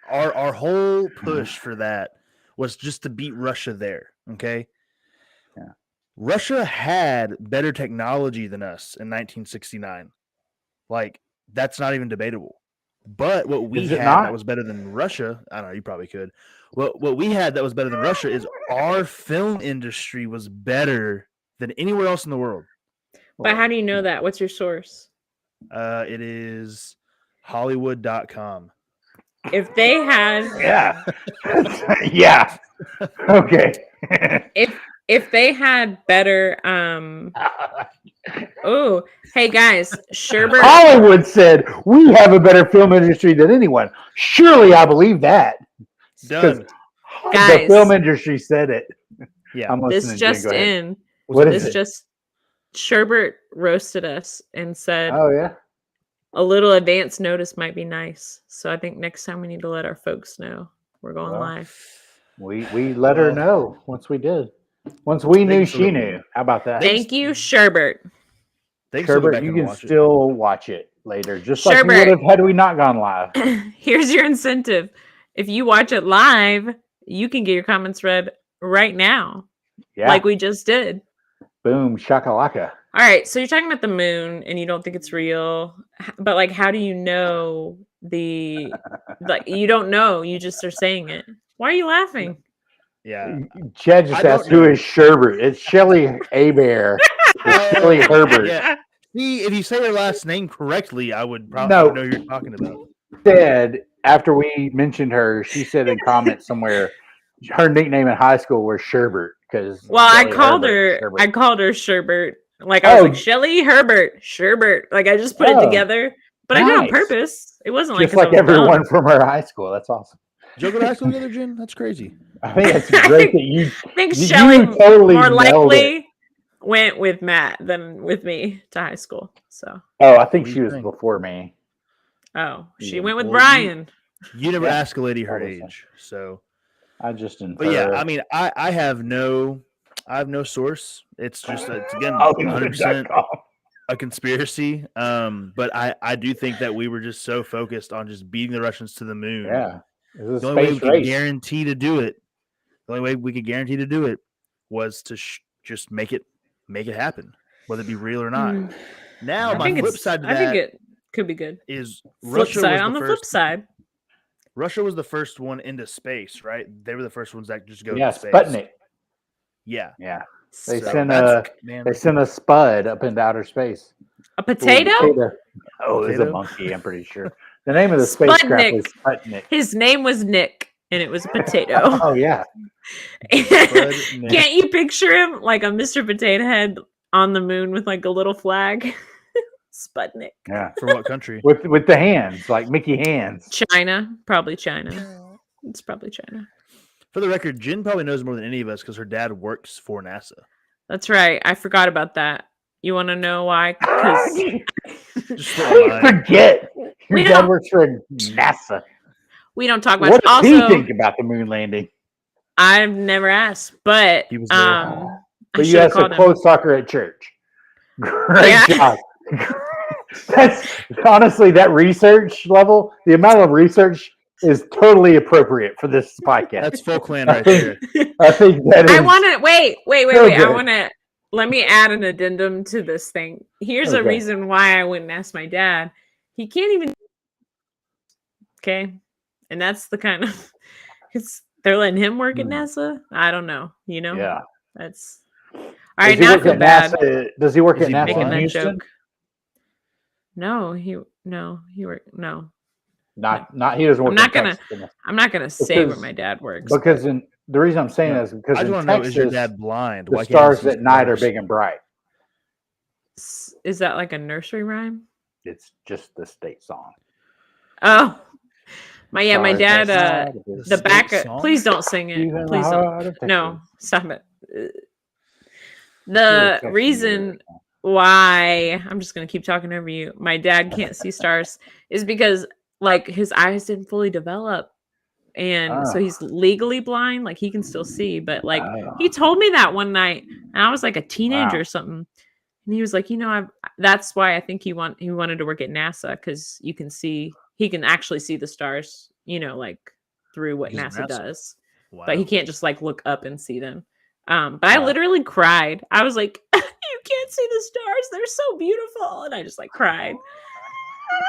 our whole push for that was just to beat Russia there. Okay. Yeah. Russia had better technology than us in 1969. Like that's not even debatable. But what we Is it had not? that was better than Russia, I don't know, you probably could. What we had that was better than Russia is our film industry was better than anywhere else in the world. But how do you know that? What's your source? It is Hollywood.com. If they had Yeah. Yeah. Okay. if they had better oh, hey guys, Sherbert Hollywood said we have a better film industry than anyone. Surely I believe that. Done. The Guys. film industry said it. Yeah. I'm this listening. Jen, just go ahead. in. What is This it? just Sherbert roasted us and said Oh yeah. a little advance notice might be nice. So I think next time we need to let our folks know we're going Well, live. We let her know once we did. Once we knew, Thanks for she the- knew. How about that? Thank you, Sherbert. Thanks for going Sherbert, back you and can watch it. still watch it later, just like you Sherbert. would have had we not gone live. Here's your incentive. If you watch it live, you can get your comments read right now, Yeah. like we just did. Boom, shakalaka. All right, so you're talking about the moon and you don't think it's real, but like how do you know you don't know, you just are saying it. Why are you laughing? Yeah. Chad just I don't asked who know. is Sherbert. It's Shelly Abear. It's Shelly Herbert. Yeah. See, if you say her last name correctly, I would probably No. know who you're talking about. Said after we mentioned her, she said in comments somewhere her nickname in high school was Sherbert because Well, I called her Sherbert. Like I was like Shelly Herbert, Sherbert. Like I just put it Oh, together, but I did it on nice. purpose. It wasn't like Just 'cause I like was everyone dumb. from her high school. That's awesome. Did y'all go to high school together, Jen? That's crazy. I think it's great that you. I think you Shelly totally more nailed it. likely went with Matt than with me to high school. So, Oh, I think What do she you was think? before me. she Yeah. went with Well, Brian. You never Yeah, asked a lady her obviously. age, so. I just infer. But yeah, I mean, I have no source. It's just it's again Hollywood.com. 100% a conspiracy. But I do think that we were just so focused on just beating the Russians to the moon. Yeah, it's The a only way space we could race. guarantee to do it. The only way we could guarantee to do it was to just make it happen, whether it be real or not. Mm. Now, I my think flip it's. side to I think that it could be good. is Flip Russia side was on the the flip first. side. Russia was the first one into space, right? They were the first ones that just go Yeah, to space. Sputnik. Yeah, Yeah, they So sent that's- a man. they sent a spud up into outer space. A potato? Oh, it was a Potato? monkey. I'm pretty sure. The name of the spacecraft was Sputnik. His name was Nick, and it was a potato. Oh yeah. Sputnik. Can't you picture him like a Mr. Potato Head on the moon with like a little flag? Sputnik. Yeah. For what country? With the hands, like Mickey hands. China. Probably China. It's probably China. For the record, Jen probably knows more than any of us because her dad works for NASA. That's right. I forgot about that. You want to know why? Because Just How do you forget? Your We dad don't- works for NASA. we don't talk much. What does he Also, think about the moon landing? I've never asked, but He was there. I But you should have asked a called him. close talker at church. Great Yeah. job. That's honestly that research level. The amount of research is totally appropriate for this podcast. That's Folkland right there. I think that is. I want to wait. I good. want to let me add an addendum to this thing. Here's a Okay. reason why I wouldn't ask my dad. He can't even. Okay, and that's the kind of. They're letting him work at NASA. I don't know. You know. Yeah. That's. All Does right, he now I work feel at bad NASA? Does he work Is at he NASA making in that Houston? joke. No, he worked. No, Not he doesn't work. I'm not in gonna- Texas. I'm not gonna say where Because- my dad works. Because the reason I'm saying No. that is because I just in want to know: Texas, is your dad blind? the Why can't he stars see at night are stars? big and bright. Is that like a nursery rhyme? It's just the state song. Oh, my Stars dad. at night are big The State back. song? Please don't sing it. Even the Please don't. heart of Texas. No, stop it. You're The Texas, reason why I'm just gonna keep talking over you. My dad can't see stars is because like his eyes didn't fully develop, and so Ah. he's legally blind. Like he can still see, but like Ah. he told me that one night, and I was like a teenager Wow. or something, and he was like, that's why I think he wanted to work at NASA because you can see he can actually see the stars, like through what He's at NASA NASA. does. Wow. But he can't just like look up and see them. But I Wow. literally cried. I was like, "You can't see the stars; they're so beautiful," and I just like cried.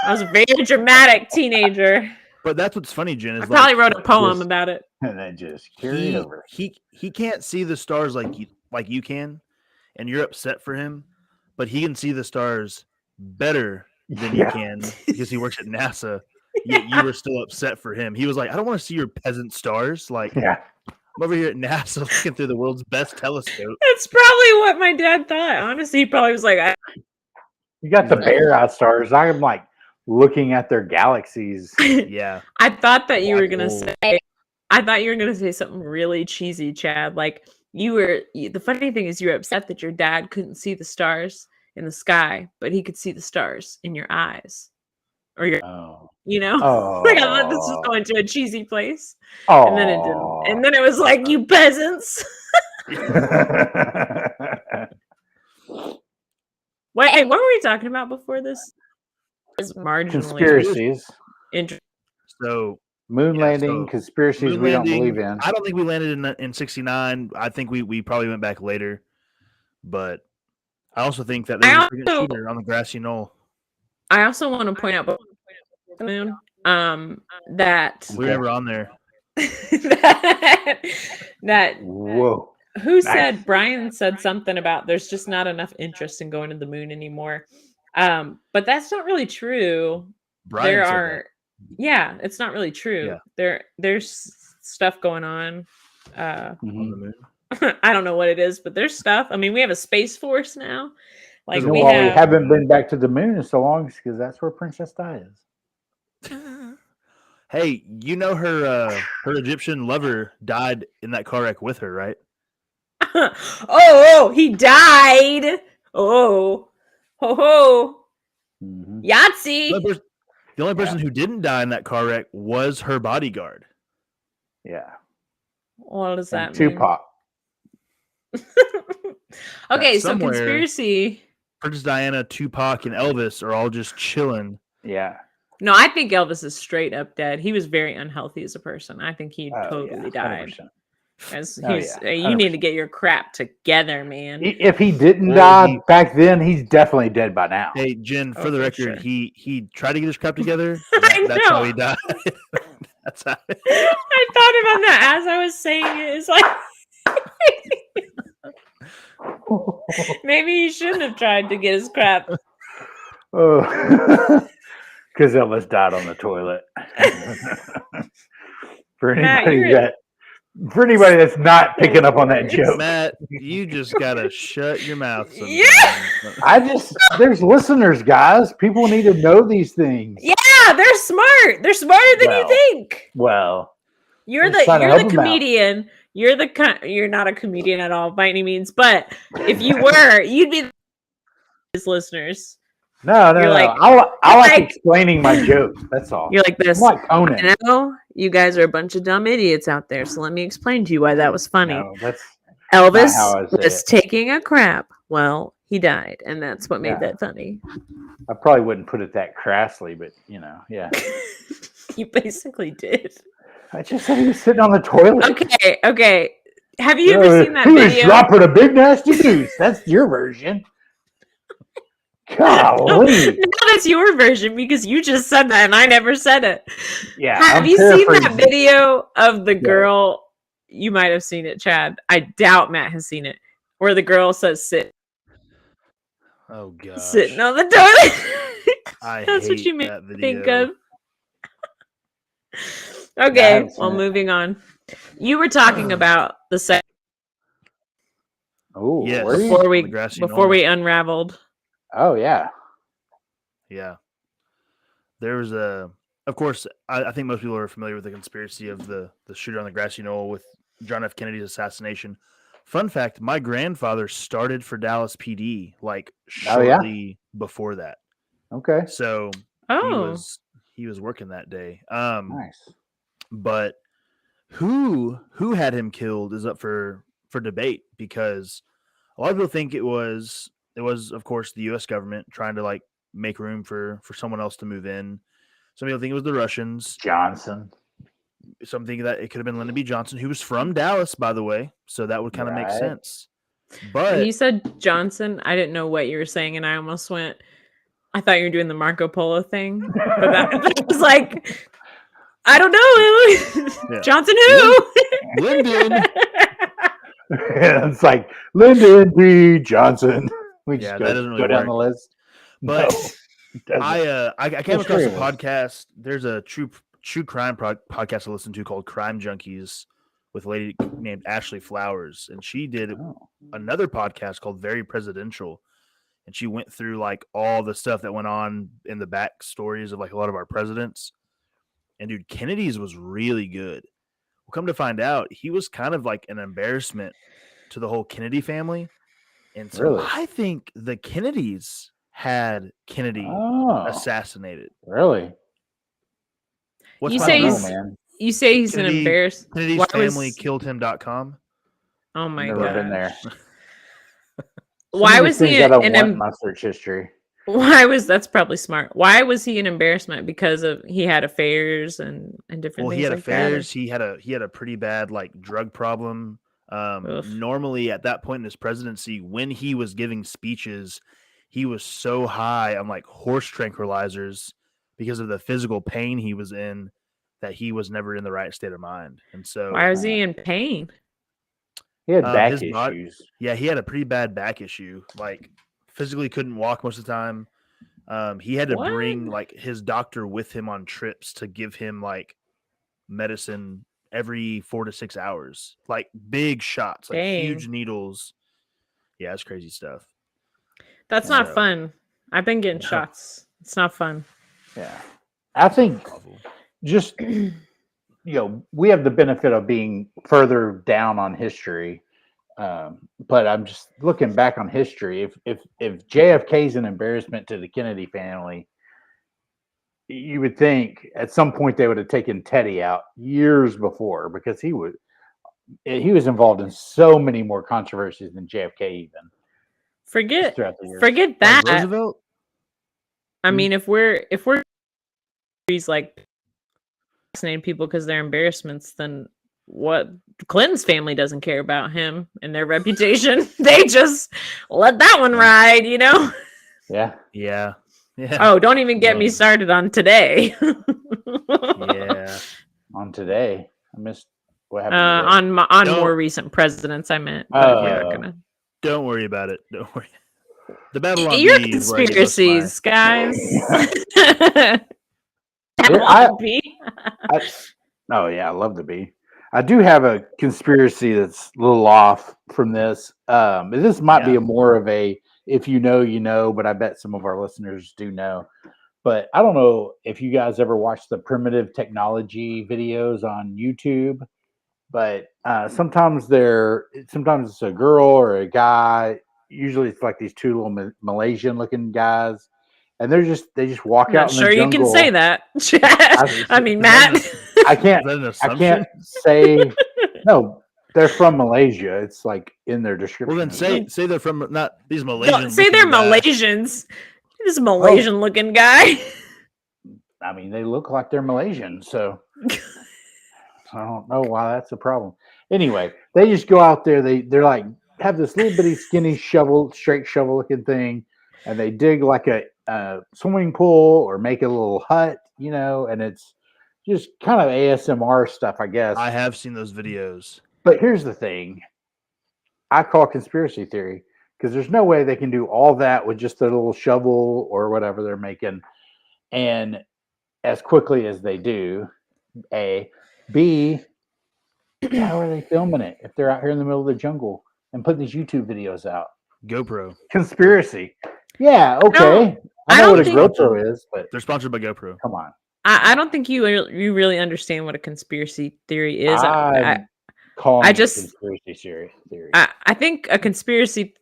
I was a very dramatic teenager. But that's what's funny, Jen. Is I probably like, wrote a poem just- about it. And then just carry it over. he can't see the stars like you can, and you're upset for him. But he can see the stars better than you Yeah. can because he works at NASA. Yet you were still upset for him. He was like, "I don't want to see your peasant stars. Like Yeah. I'm over here at NASA looking through the world's best telescope." That's probably what my dad thought. Honestly, he probably was like, You got the Right. Bear Out stars. I'm like looking at their galaxies. Yeah, I thought that you were Black gonna hole. say. I thought you were gonna say something really cheesy, Chad. Like the funny thing is you were upset that your dad couldn't see the stars in the sky, but he could see the stars in your eyes, or your, Oh. Oh. Like I thought this was going to a cheesy place, Oh. and then it didn't. And then it was like, you peasants. Wait, hey, what were we talking about before this? It's marginally Conspiracies. interesting. so Moon Yeah, landing. so Conspiracies moon we landing, don't believe in. I don't think we landed in '69. I think we probably went back later, but I also think that there was a freaking shooter on the grassy knoll. I also want to point out before the moon, that We were never on there. that Whoa. who said Brian said something about there's just not enough interest in going to the moon anymore. But that's not really true. Brian There said are it's not really true. Yeah. There's stuff going on. that on Mhm. the moon. I don't know what it is, but there's stuff. I mean, we have a space force now. Like You know we why have we haven't been back to the moon in so long is because that's where Princess Di is. Hey, you know her Egyptian lover died in that car wreck with her, right? Oh, he died. Oh, ho ho, Mhm. Yahtzee. The only person who didn't die in that car wreck was her bodyguard. Yeah. What does And that mean? Tupac. Okay, so somewhere- conspiracy. Princess Diana, Tupac, and Elvis are all just chilling. Yeah. No, I think Elvis is straight up dead. He was very unhealthy as a person. I think he Oh, totally yeah, died. 100%. As Oh, he's, yeah, you need to 100%. get your crap together, man. If he didn't Well, die back then, he's definitely dead by now. Hey, Jen, for Oh, the for record, sure. he tried to get his crap together. I That's how know. he died. That's how. I thought about that as I was saying it. It's like maybe he shouldn't have tried to get his crap. Oh, because Elvis died on the toilet. For Matt, anybody that's not picking up on that hilarious. joke, Matt, you just gotta shut your mouth. Yeah. there's listeners, guys. People need to know these things. Yeah, they're smart. They're smarter than you Well, think. Well, You're just trying to the help 'em out. comedian. You're not a comedian at all by any means. But if you were, you'd be his listeners. no. You're like- I like like- explaining my jokes. That's all. You're like I'm this. like Conan. I know you guys are a bunch of dumb idiots out there. So let me explain to you why that was funny. No, that's Elvis how I say was it. taking a crap. Well, he died, and that's what made Yeah. that funny. I probably wouldn't put it that crassly, but yeah. You basically did. I just said he was sitting on the toilet. Okay. Have you ever seen that he was video? dropping a big nasty goose. That's your version. Golly. No, that's your version because you just said that and I never said it. Yeah. Have I'm you seen that paraphrasing. video of the girl? You might have seen it, Chad. I doubt Matt has seen it. Where the girl says sit Oh god, sitting on the toilet. I That's what hate you make that me think video. of. Okay, haven't seen well, it. moving on. You were talking about the sex Oh, Yes. were you? before we The grassy before knoll. we unraveled. Oh, yeah. Yeah. There was of course, I think most people are familiar with the conspiracy of the shooter on the grassy knoll with John F. Kennedy's assassination. Fun fact, my grandfather started for Dallas PD like Oh, yeah? shortly before that. Okay. So Oh, he was working that day. Nice. But who had him killed is up for debate because a lot of people think it was of course the US government trying to like make room for someone else to move in. Some people think it was the Russians. Johnson. Some think that it could have been Lyndon B. Johnson, who was from Dallas, by the way. So that would kind of make Right. sense. when But you said Johnson, I didn't know what you were saying, and I almost went. I thought you were doing the Marco Polo thing, but that was like, I don't know. Yeah. Johnson who? Lyndon. It's like Lyndon B. Johnson. We just Yeah, go, that doesn't really go down the work. list. But No, it doesn't. I came It's across a true. podcast. There's a true crime podcast I listen to called Crime Junkies with a lady named Ashley Flowers, and she did Oh. another podcast called Very Presidential, and she went through like all the stuff that went on in the backstories of like a lot of our presidents. And dude, Kennedy's was really good. Well, come to find out, he was kind of like an embarrassment to the whole Kennedy family, and so Really? I think the Kennedys had Kennedy Oh, assassinated. really? What's You my say I don't guess? know, man. You say he's an Kennedy- embarrassed. Kennedy's Why family was- killed him.com. Oh my Never god! been there. Why Some of was these he things I don't an want in my search history? Why was that's probably smart? Why was he an embarrassment? Because of he had affairs and different Well, things he had like affairs. He had a pretty bad like drug problem. Oof. Normally, at that point in his presidency, when he was giving speeches, he was so high on like horse tranquilizers because of the physical pain he was in that he was never in the right state of mind. And so, Why was he in pain? He had back his issues. yeah, he had a pretty bad back issue. Like physically couldn't walk most of the time. He had to bring What? like his doctor with him on trips to give him like medicine every 4 to 6 hours, like big shots, like Dang. huge needles. Yeah, it's crazy stuff. That's not So- fun. I've been getting No. shots. It's not fun. Yeah. I think Awful. just we have the benefit of being further down on history. But I'm just looking back on history. If JFK is an embarrassment to the Kennedy family, you would think at some point they would have taken Teddy out years before, because he was involved in so many more controversies than JFK even. Forget Like that. Roosevelt? I mean, if we're he's like fascinating people because they're embarrassments, then what? Clinton's family doesn't care about him and their reputation. They just let that one ride, Yeah. Yeah. Yeah. Oh, don't even get me started on today. Yeah. On today, I missed what happened today. on more recent presidents, I meant. But we're not gonna. Don't worry about it. Don't worry. The Babylon Your Bee is where I get most of my- conspiracies, guys. Oh yeah, I love the bee. I do have a conspiracy that's a little off from this. This might be more of a if you know, you know, but I bet some of our listeners do know. But I don't know if you guys ever watched the primitive technology videos on YouTube. But sometimes it's a girl or a guy. Usually it's like these two little Malaysian looking guys, and they just walk out in the jungle. You can say that. I mean, Matt. I can't say no. They're from Malaysia. It's like in their description. Well, then say they're from not these Malaysians. Don't say they're Malaysians. This Malaysian looking guy. I mean, they look like they're Malaysian, so I don't know why that's a problem. Anyway, they just go out there. They're like have this little bitty skinny straight shovel looking thing, and they dig like a swimming pool or make a little hut, and it's just kind of ASMR stuff, I guess. I have seen those videos. But here's the thing. I call conspiracy theory because there's no way they can do all that with just their little shovel or whatever they're making, and as quickly as they do. A. B. How are they filming it if they're out here in the middle of the jungle and putting these YouTube videos out? GoPro. Conspiracy. Yeah, okay. I know what a GoPro is, but they're sponsored by GoPro. Come on. I don't think you really understand what a conspiracy theory is. I just conspiracy theory. I think a conspiracy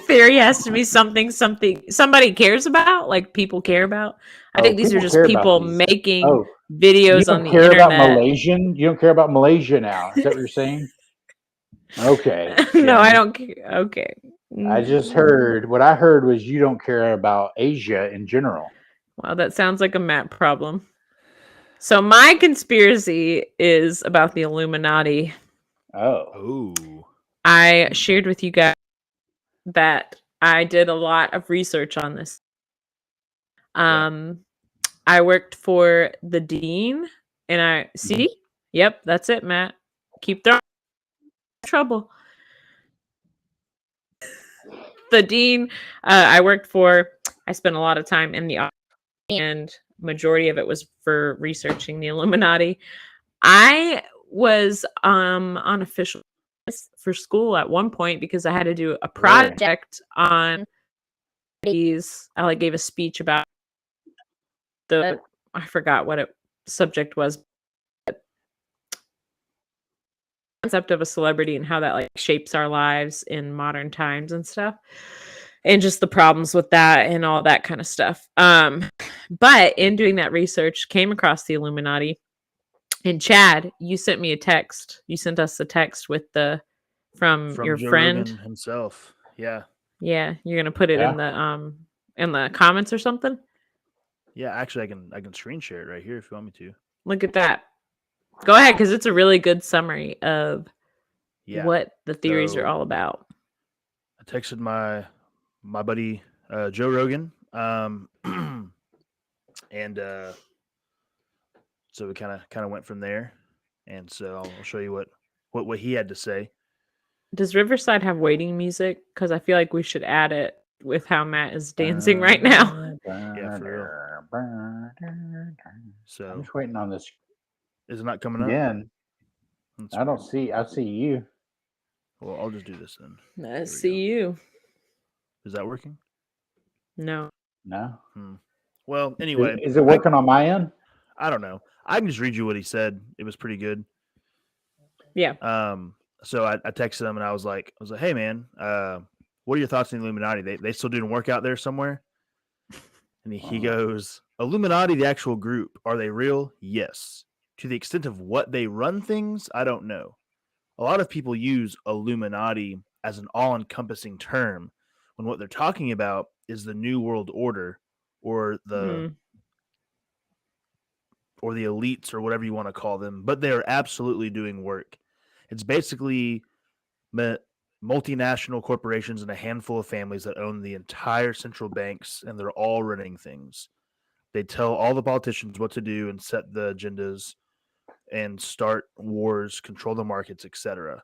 theory has to be something somebody cares about, like people care about. I think these are just people making videos on the internet. You don't care about Malaysia now. Is that what you're saying? Okay. No, I don't care. Okay. I just heard what I heard was you don't care about Asia in general. Well, that sounds like a Matt problem. So my conspiracy is about the Illuminati. Oh. I shared with you guys that I did a lot of research on this. I worked for the dean, and yep, that's it, Matt. Keep throwing trouble. The dean I worked for, I spent a lot of time in the office, and majority of it was for researching the Illuminati. I was on official for school at one point because I had to do a project on these. I gave a speech about I forgot what subject was. Concept of a celebrity and how that shapes our lives in modern times and stuff, and just the problems with that and all that kind of stuff. But in doing that research, came across the Illuminati. And Chad, you sent me a text. You sent us a text with from your Joe friend Rogan himself. Yeah. Yeah, you're gonna put it in the comments or something. Yeah, actually, I can screen share it right here if you want me to. Look at that. Go ahead, because it's a really good summary of what the theories are all about. I texted my buddy Joe Rogan, and so we kind of went from there. And so I'll show you what he had to say. Does Riverside have waiting music? Because I feel like we should add it with how Matt is dancing right now. Yeah, for real. So I'm just waiting on this. Is it not coming up? Again. I don't see. I see you. Well, I'll just do this then. I see you. Is that working? No. No. Well, anyway, is it working on my end? I don't know. I can just read you what he said. It was pretty good. Yeah. So I texted him and I was like, hey man, what are your thoughts on the Illuminati? They still doing work out there somewhere? And he goes, Illuminati, the actual group, are they real? Yes. To the extent of what they run things, I don't know. A lot of people use Illuminati as an all-encompassing term when what they're talking about is the New World Order or the elites or whatever you want to call them, but they are absolutely doing work. It's basically multinational corporations and a handful of families that own the entire central banks, and they're all running things. They tell all the politicians what to do and set the agendas and start wars, control the markets, etc.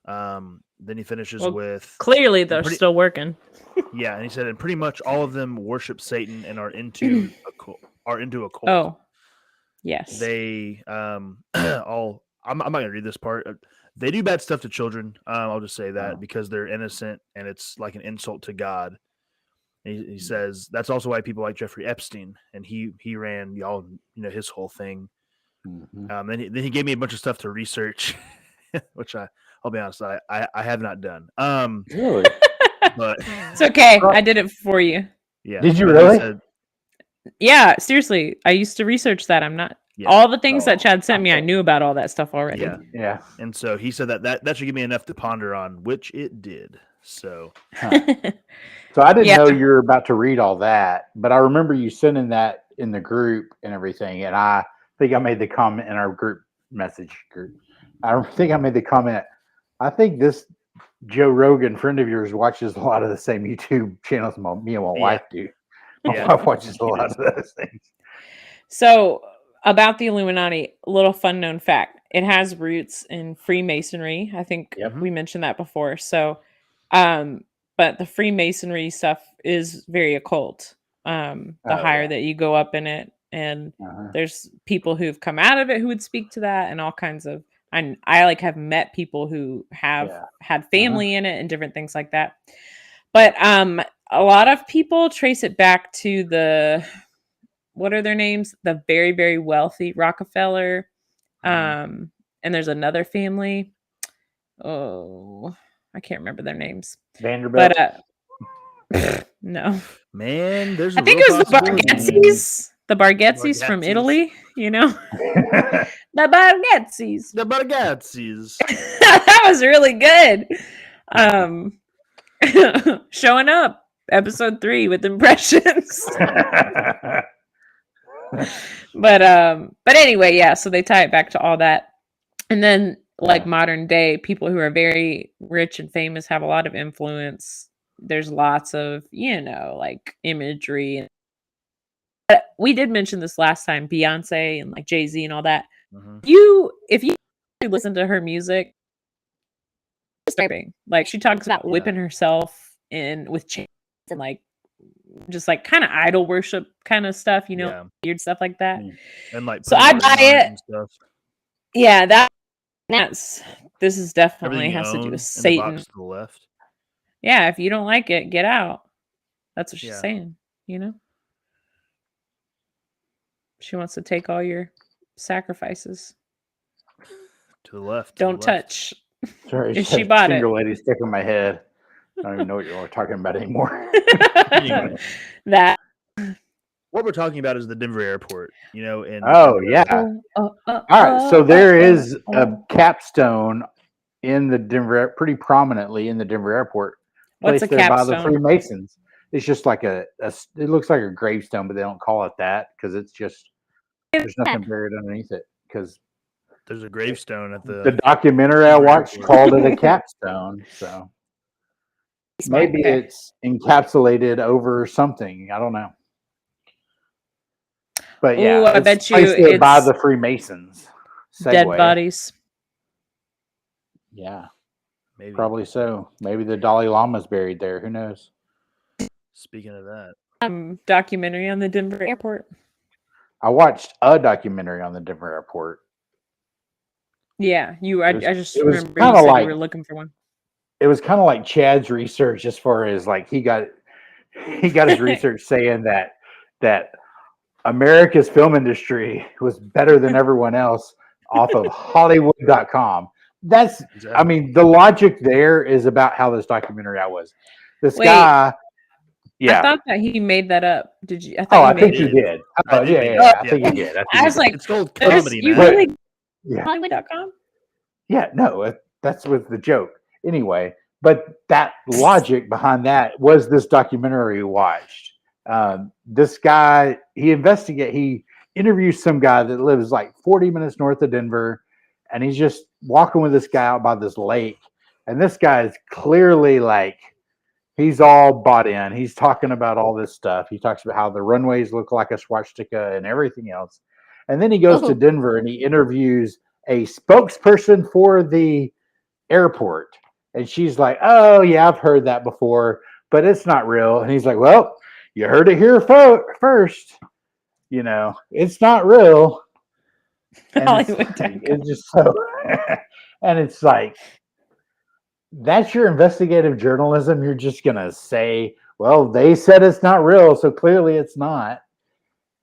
Then he finishes with clearly they're still working. Yeah, and he said, and pretty much all of them worship Satan and are into a cult. Oh, yes. They all. I'm not gonna read this part. They do bad stuff to children. I'll just say that because they're innocent and it's like an insult to God. He says that's also why people like Jeffrey Epstein, and he ran his whole thing. Mm-hmm. Then he gave me a bunch of stuff to research, which I'll be honest, I have not done. Really? But it's okay. I did it for you. Yeah. Did you really? Yeah, seriously. I used to research that. I'm not all the things that Chad sent me, I knew about all that stuff already. Yeah. And so he said that should give me enough to ponder on, which it did. So So I didn't know you were about to read all that, but I remember you sending that in the group and everything. And I think I made the comment in our group message group. I think I made the comment. I think this Joe Rogan friend of yours watches a lot of the same YouTube channels me and my wife do. My wife watches a lot of those things. So about the Illuminati, a little fun known fact. It has roots in Freemasonry. I think we mentioned that before. So, but the Freemasonry stuff is very occult. The higher that you go up in it, and there's people who've come out of it who would speak to that, and all kinds of. I like have met people who have had family in it and different things like that. But a lot of people trace it back to the, what are their names? The very, very wealthy Rockefeller. And there's another family. Oh, I can't remember their names. Vanderbilt. But no. Man, there's I think it was the Bargezzis. The Bargezzis from Italy, the Bargezzis. The Bargezzis. That was really good. Showing up, episode 3 with impressions. But anyway, yeah, so they tie it back to all that. And then like modern day, people who are very rich and famous have a lot of influence. There's lots of, like imagery. We did mention this last time, Beyonce and like Jay-Z and all that. If you listen to her music, it's disturbing. Like she talks about whipping herself in with chains and like just like kind of idol worship kind of stuff, weird stuff like that. And like so I buy it. Yeah, this is definitely has to do with Satan. To the left. Yeah, if you don't like it, get out. That's what she's saying, She wants to take all your sacrifices. To the left. Don't touch. Sorry, if she bought it. Lady stuck in my head. I don't even know what you're talking about anymore. Anyway, that. What we're talking about is the Denver airport, and all right, so there is a capstone in the Denver, pretty prominently in the Denver airport. What's a there capstone? By the Freemasons. It's just like it looks like a gravestone, but they don't call it that because it's just there's nothing buried underneath it. Because there's a gravestone at the documentary I watched called it a capstone. So maybe it's encapsulated over something. I don't know. But yeah, I bet you it's by the Freemasons. Dead bodies. Yeah, maybe. Probably so. Maybe the Dalai Lama's buried there. Who knows? Speaking of that, documentary on the Denver airport. I watched a documentary on the Denver airport. Yeah, I just remember you said you were looking for one. It was kind of like Chad's research, as far as like he got his research saying that America's film industry was better than everyone else off of Hollywood.com. That's, I mean, the logic there is about how this documentary was. This Wait. guy, I thought that he made that up. Did you? I think he did. I Oh, did make yeah, it up, I think he did. I was like, it's called comedy, you man. really Yeah. Hollywood.com? Yeah, no, that's was the joke. Anyway, but that logic behind that was this documentary we watched. This guy, he interviews some guy that lives like 40 minutes north of Denver, and he's just walking with this guy out by this lake. And this guy is clearly like, he's all bought in. He's talking about all this stuff. He talks about how the runways look like a swastika and everything else. And then he goes to Denver and he interviews a spokesperson for the airport. And she's like, oh, yeah, I've heard that before, but it's not real. And he's like, well, you heard it here first. You know, it's not real. And it's just so, and it's like, that's your investigative journalism. You're just going to say, well, they said it's not real, so clearly it's not.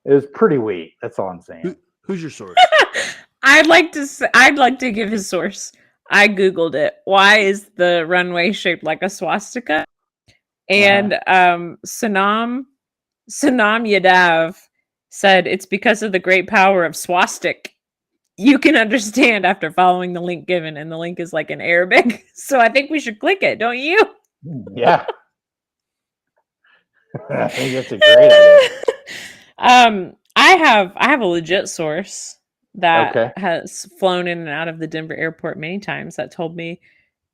It was pretty weak. That's all I'm saying. Who's your source? I'd like to give his source. I Googled it. Why is the runway shaped like a swastika? And Sanam Yadav said it's because of the great power of swastik. You can understand after following the link given, and the link is like in Arabic. So I think we should click it, don't you? Yeah. I think that's a great idea. I have a legit source that has flown in and out of the Denver airport many times that told me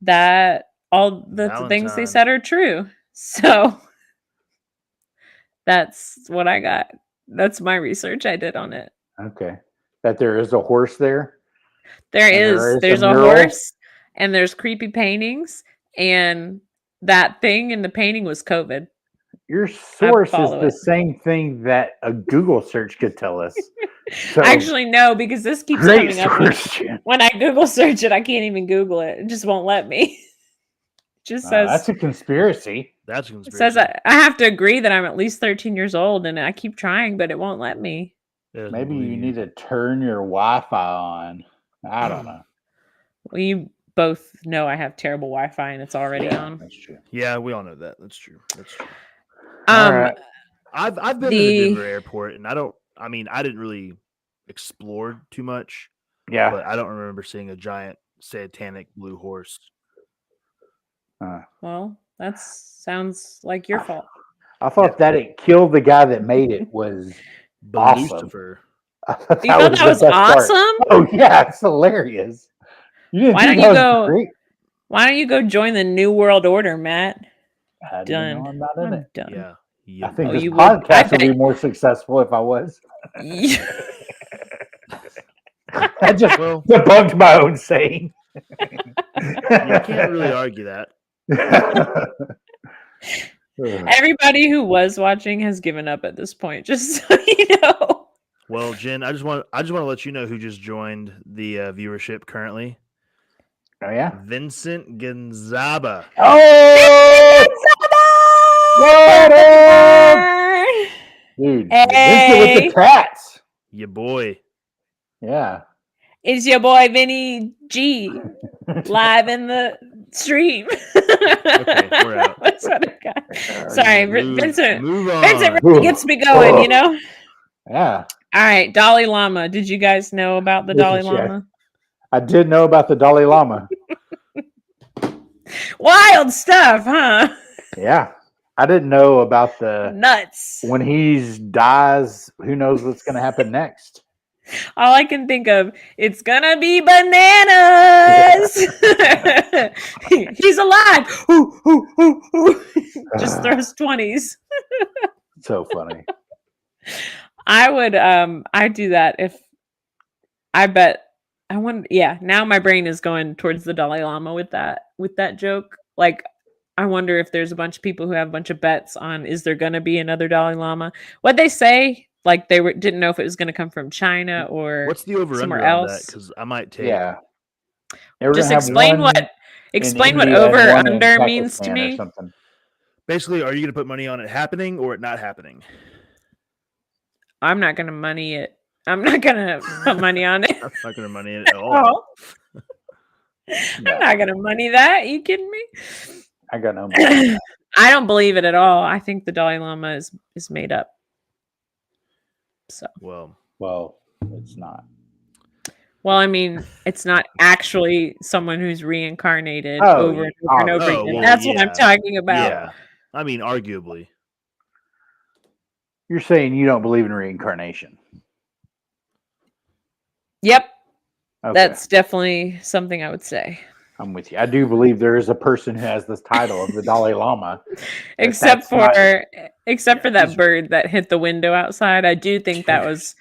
that all the things they said are true. So that's what I got. That's my research I did on it. Okay. That there is a horse there? There's a horse, and there's creepy paintings, and that thing in the painting was COVID. Your source is the same thing that a Google search could tell us. So, actually, no, because this keeps coming up when I Google search it. I can't even Google it. It just won't let me. It just says that's a conspiracy. That's a conspiracy. It says I have to agree that I'm at least 13 years old, and I keep trying, but it won't let me. Maybe you need to turn your Wi-Fi on. I don't know. Well, you both know I have terrible Wi-Fi, and it's already on. That's true. Yeah, we all know that. That's true. That's true. Right. I've been to the Denver airport, and I didn't really explore too much. Yeah, but I don't remember seeing a giant satanic blue horse. Well, that sounds like your fault. I thought that it killed the guy that made it was awesome. Lucifer. You thought that was awesome? Part. Oh yeah, it's hilarious. Why don't you go join the New World Order, Matt? Done. I'm not in it. Done. Yeah. I think this podcast would be more successful if I was. I just debunked my own saying. You can't really argue that. Everybody who was watching has given up at this point, just so you know. Well, Jen, I just want to let you know who just joined the viewership currently. Oh yeah, Vincent Gonzaba. Oh, what up, dude? Vincent with the cats. Your boy. Yeah. It's your boy Vinny G live in the stream. Okay, we're out. That's what I got. Sorry, Vincent. Move on. Vincent really gets me going, you know? Yeah. All right, Dalai Lama. Did you guys know about the Dalai Lama? I did know about the Dalai Lama. Wild stuff, huh? Yeah. I didn't know about the nuts. When he dies, who knows what's going to happen next? All I can think of, it's gonna be bananas. Yeah. He's alive. Ooh, ooh, ooh, ooh. Just throws 20s. So funny. I would I'd do that if I bet I want now my brain is going towards the Dalai Lama with that joke. Like I wonder if there's a bunch of people who have a bunch of bets on is there gonna be another Dalai Lama? What'd they say? Like they didn't know if it was going to come from China or what's the over somewhere under else. On that? Because I might take. Yeah. Just explain what over under means to me. Basically, are you going to put money on it happening or it not happening? I'm not gonna money it. I'm not gonna put money on it. I'm not gonna money it at all. I'm not gonna money that. You kidding me? I got no money. I don't believe it at all. I think the Dalai Lama is made up. So Well, it's not. well, I mean, it's not actually someone who's reincarnated over and over and over again. well, That's what I'm talking about. yeah. I mean, arguably. You're saying you don't believe in reincarnation. Yep. Okay. That's definitely something I would say. I'm with you. I do believe there is a person who has this title of the Dalai Lama. Except for that bird that hit the window outside. I do think that was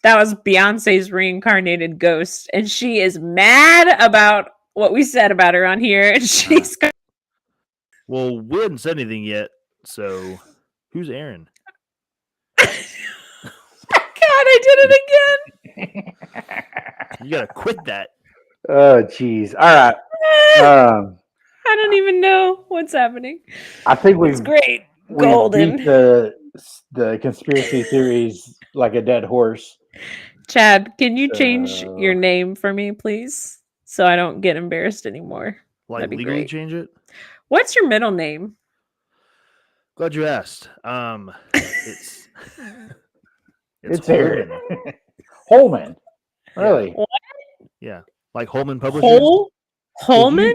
Beyonce's reincarnated ghost, and she is mad about what we said about her on here. And she's well, we hadn't said anything yet, so who's Aaron? God, I did it again. You gotta quit that. Oh, jeez. All right. I don't even know what's happening. I think It's great. we Golden. beat the conspiracy theories like a dead horse. Chad, can you change your name for me, please? So I don't get embarrassed anymore. Like That'd be legally great. change it? What's your middle name? Glad you asked. It's Aaron. Holman. Holman. Really? What? Yeah. Like Holman Publishing. Holman?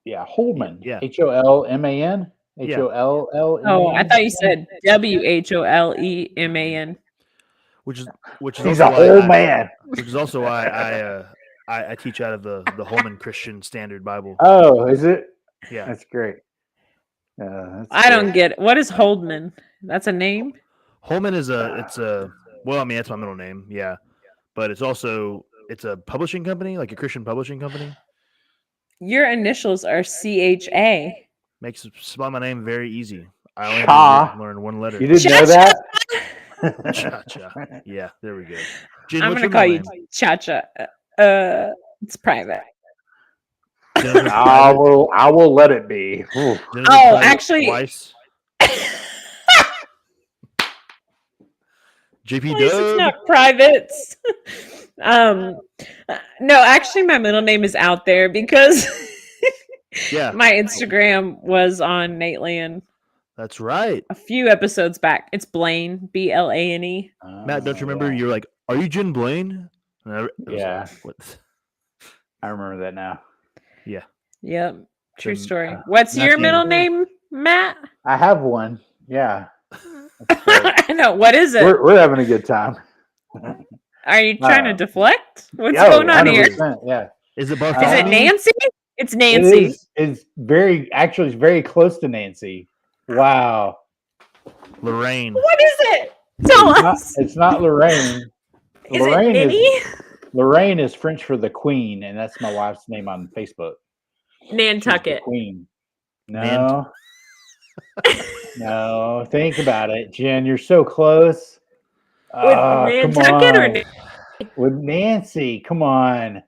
Yeah, Holman. Yeah. Holman. HOLLMAN. Oh, I thought you said WHOLEMAN. Which is He's also a whole why man. Which is also why I teach out of the Holman Christian Standard Bible. Oh, is it? Yeah. That's great. I don't get it. What is Holdman? That's a name? Holman is it's a well, I mean that's my middle name, yeah. But it's a publishing company, like a Christian publishing company. Your initials are CHA. Makes spell my name very easy. I only have to learn one letter. You didn't know that? Cha-cha. Yeah, there we go. Jen, I'm what's going to your call middle you name? Cha-cha. It's private. Jennifer's I private. will let it be. Ooh. Jennifer's Oh, private actually- twice. JP At least it's Dub. not private. No, actually, my middle name is out there because Yeah, my Instagram was on Nateland that's right. a few episodes back. It's Blaine, Blane. Matt, don't you remember? You're like, are you Jen Blaine? And I was Yeah. like, what? I remember that now. Yep, true Then, story. What's your nothing. middle name, Matt? I have one. Yeah. That's great. I know. What is it? We're having a good time. Are you trying to deflect? What's Yeah, going on here? 100%, yeah. Is it Is Bartholomew? it Nancy? It's Nancy. It's very close to Nancy. Wow. Lorraine. What is it? Tell us. It's not Lorraine. Is it Minnie? Lorraine is French for the Queen, and that's my wife's name on Facebook. She's the Nantucket. Queen. No. No. Think about it, Jen. You're so close. With Nantucket or with Nancy? Come on.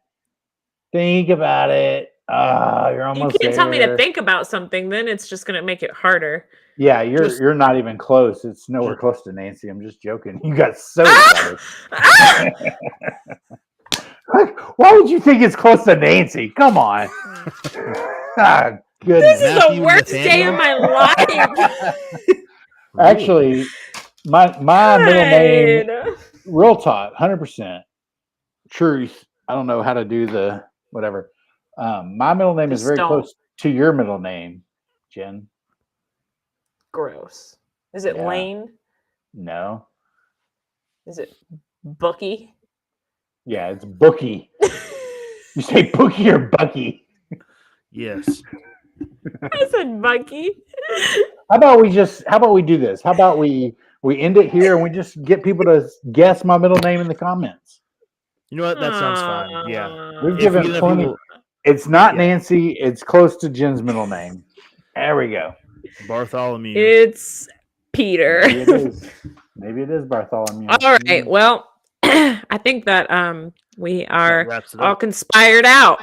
Think about it. You're almost you can't tell me to there. think about something, then it's just going to make it harder. Yeah, you're not even close. It's nowhere close to Nancy. I'm just joking. You got so excited. Why would you think it's close to Nancy? Come on. Goodness. This is the worst day of my life. Actually, my middle name, real talk, 100% truth. I don't know how to do the whatever. My middle name is Just very don't. close to your middle name, Jen. Gross. Is it Yeah. Lane? No. Is it Bookie? Yeah, it's Bookie. You say Bookie or Bucky? Yes. I said Bucky. How about we do this? How about we end it here and we just get people to guess my middle name in the comments? You know what? That sounds fine. Yeah. We've If given you get plenty. people- It's not Yeah. Nancy. It's close to Jen's middle name. There we go. Bartholomew. It's Peter. Maybe it is. Maybe it is Bartholomew. All right. Well, I think that we are wraps it all up. conspired out.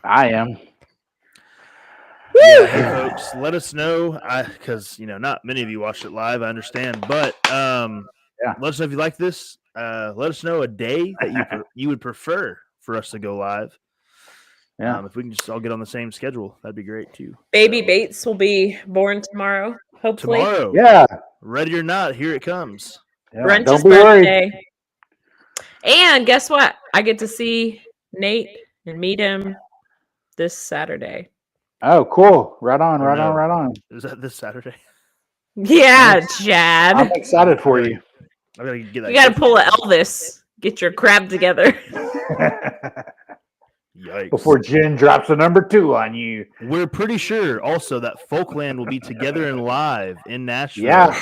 I am. Yeah, hey folks, let us know. Because not many of you watched it live. I understand, but let us know if you like this. Let us know a day that you would prefer for us to go live. Yeah. If we can just all get on the same schedule, that'd be great too. Baby Bates will be born tomorrow, hopefully. Tomorrow, Yeah. ready or not, here it comes. Yeah. Brunch's Don't be worried. birthday. And guess what? I get to see Nate and meet him this Saturday. Oh, cool. Right on, Oh, right no. on, right on. Is that this Saturday? Yeah, Chad. I'm excited for you. I gotta get that. You got to gift. pull a Elvis. Get your crap together. Yikes! Before Jen drops a number 2 on you. We're pretty sure also that Folkland will be together and live in Nashville. Yeah.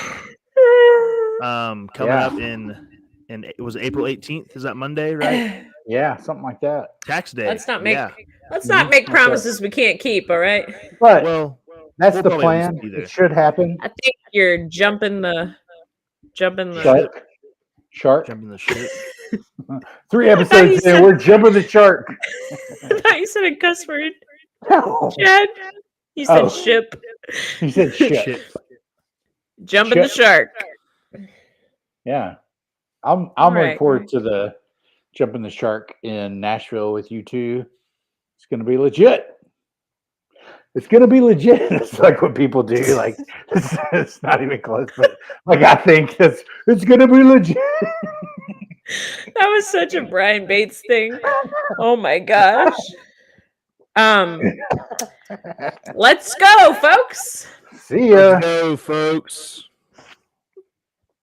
Coming up in it was April 18th. Is that Monday, right? Yeah, something like that. Tax day. Let's not make Yeah. let's not make Okay. promises we can't keep, all right? But Well, that's we'll the probably at least plan. be there. It should happen. I think you're jumping the Shark. Jumping the ship. 3 episodes in, we're jumping the shark. I thought you said a cuss word, No. Chad. You said Oh. ship. He said shit. Ship. Jumping the shark. Yeah. I'm All looking right. forward to the jumping the shark in Nashville with you two. It's gonna be legit. It's gonna be legit. It's like what people do. Like it's not even close, but like I think it's gonna be legit. That was such a Brian Bates thing. Oh my gosh. Let's go, folks. See ya. Let's go, folks.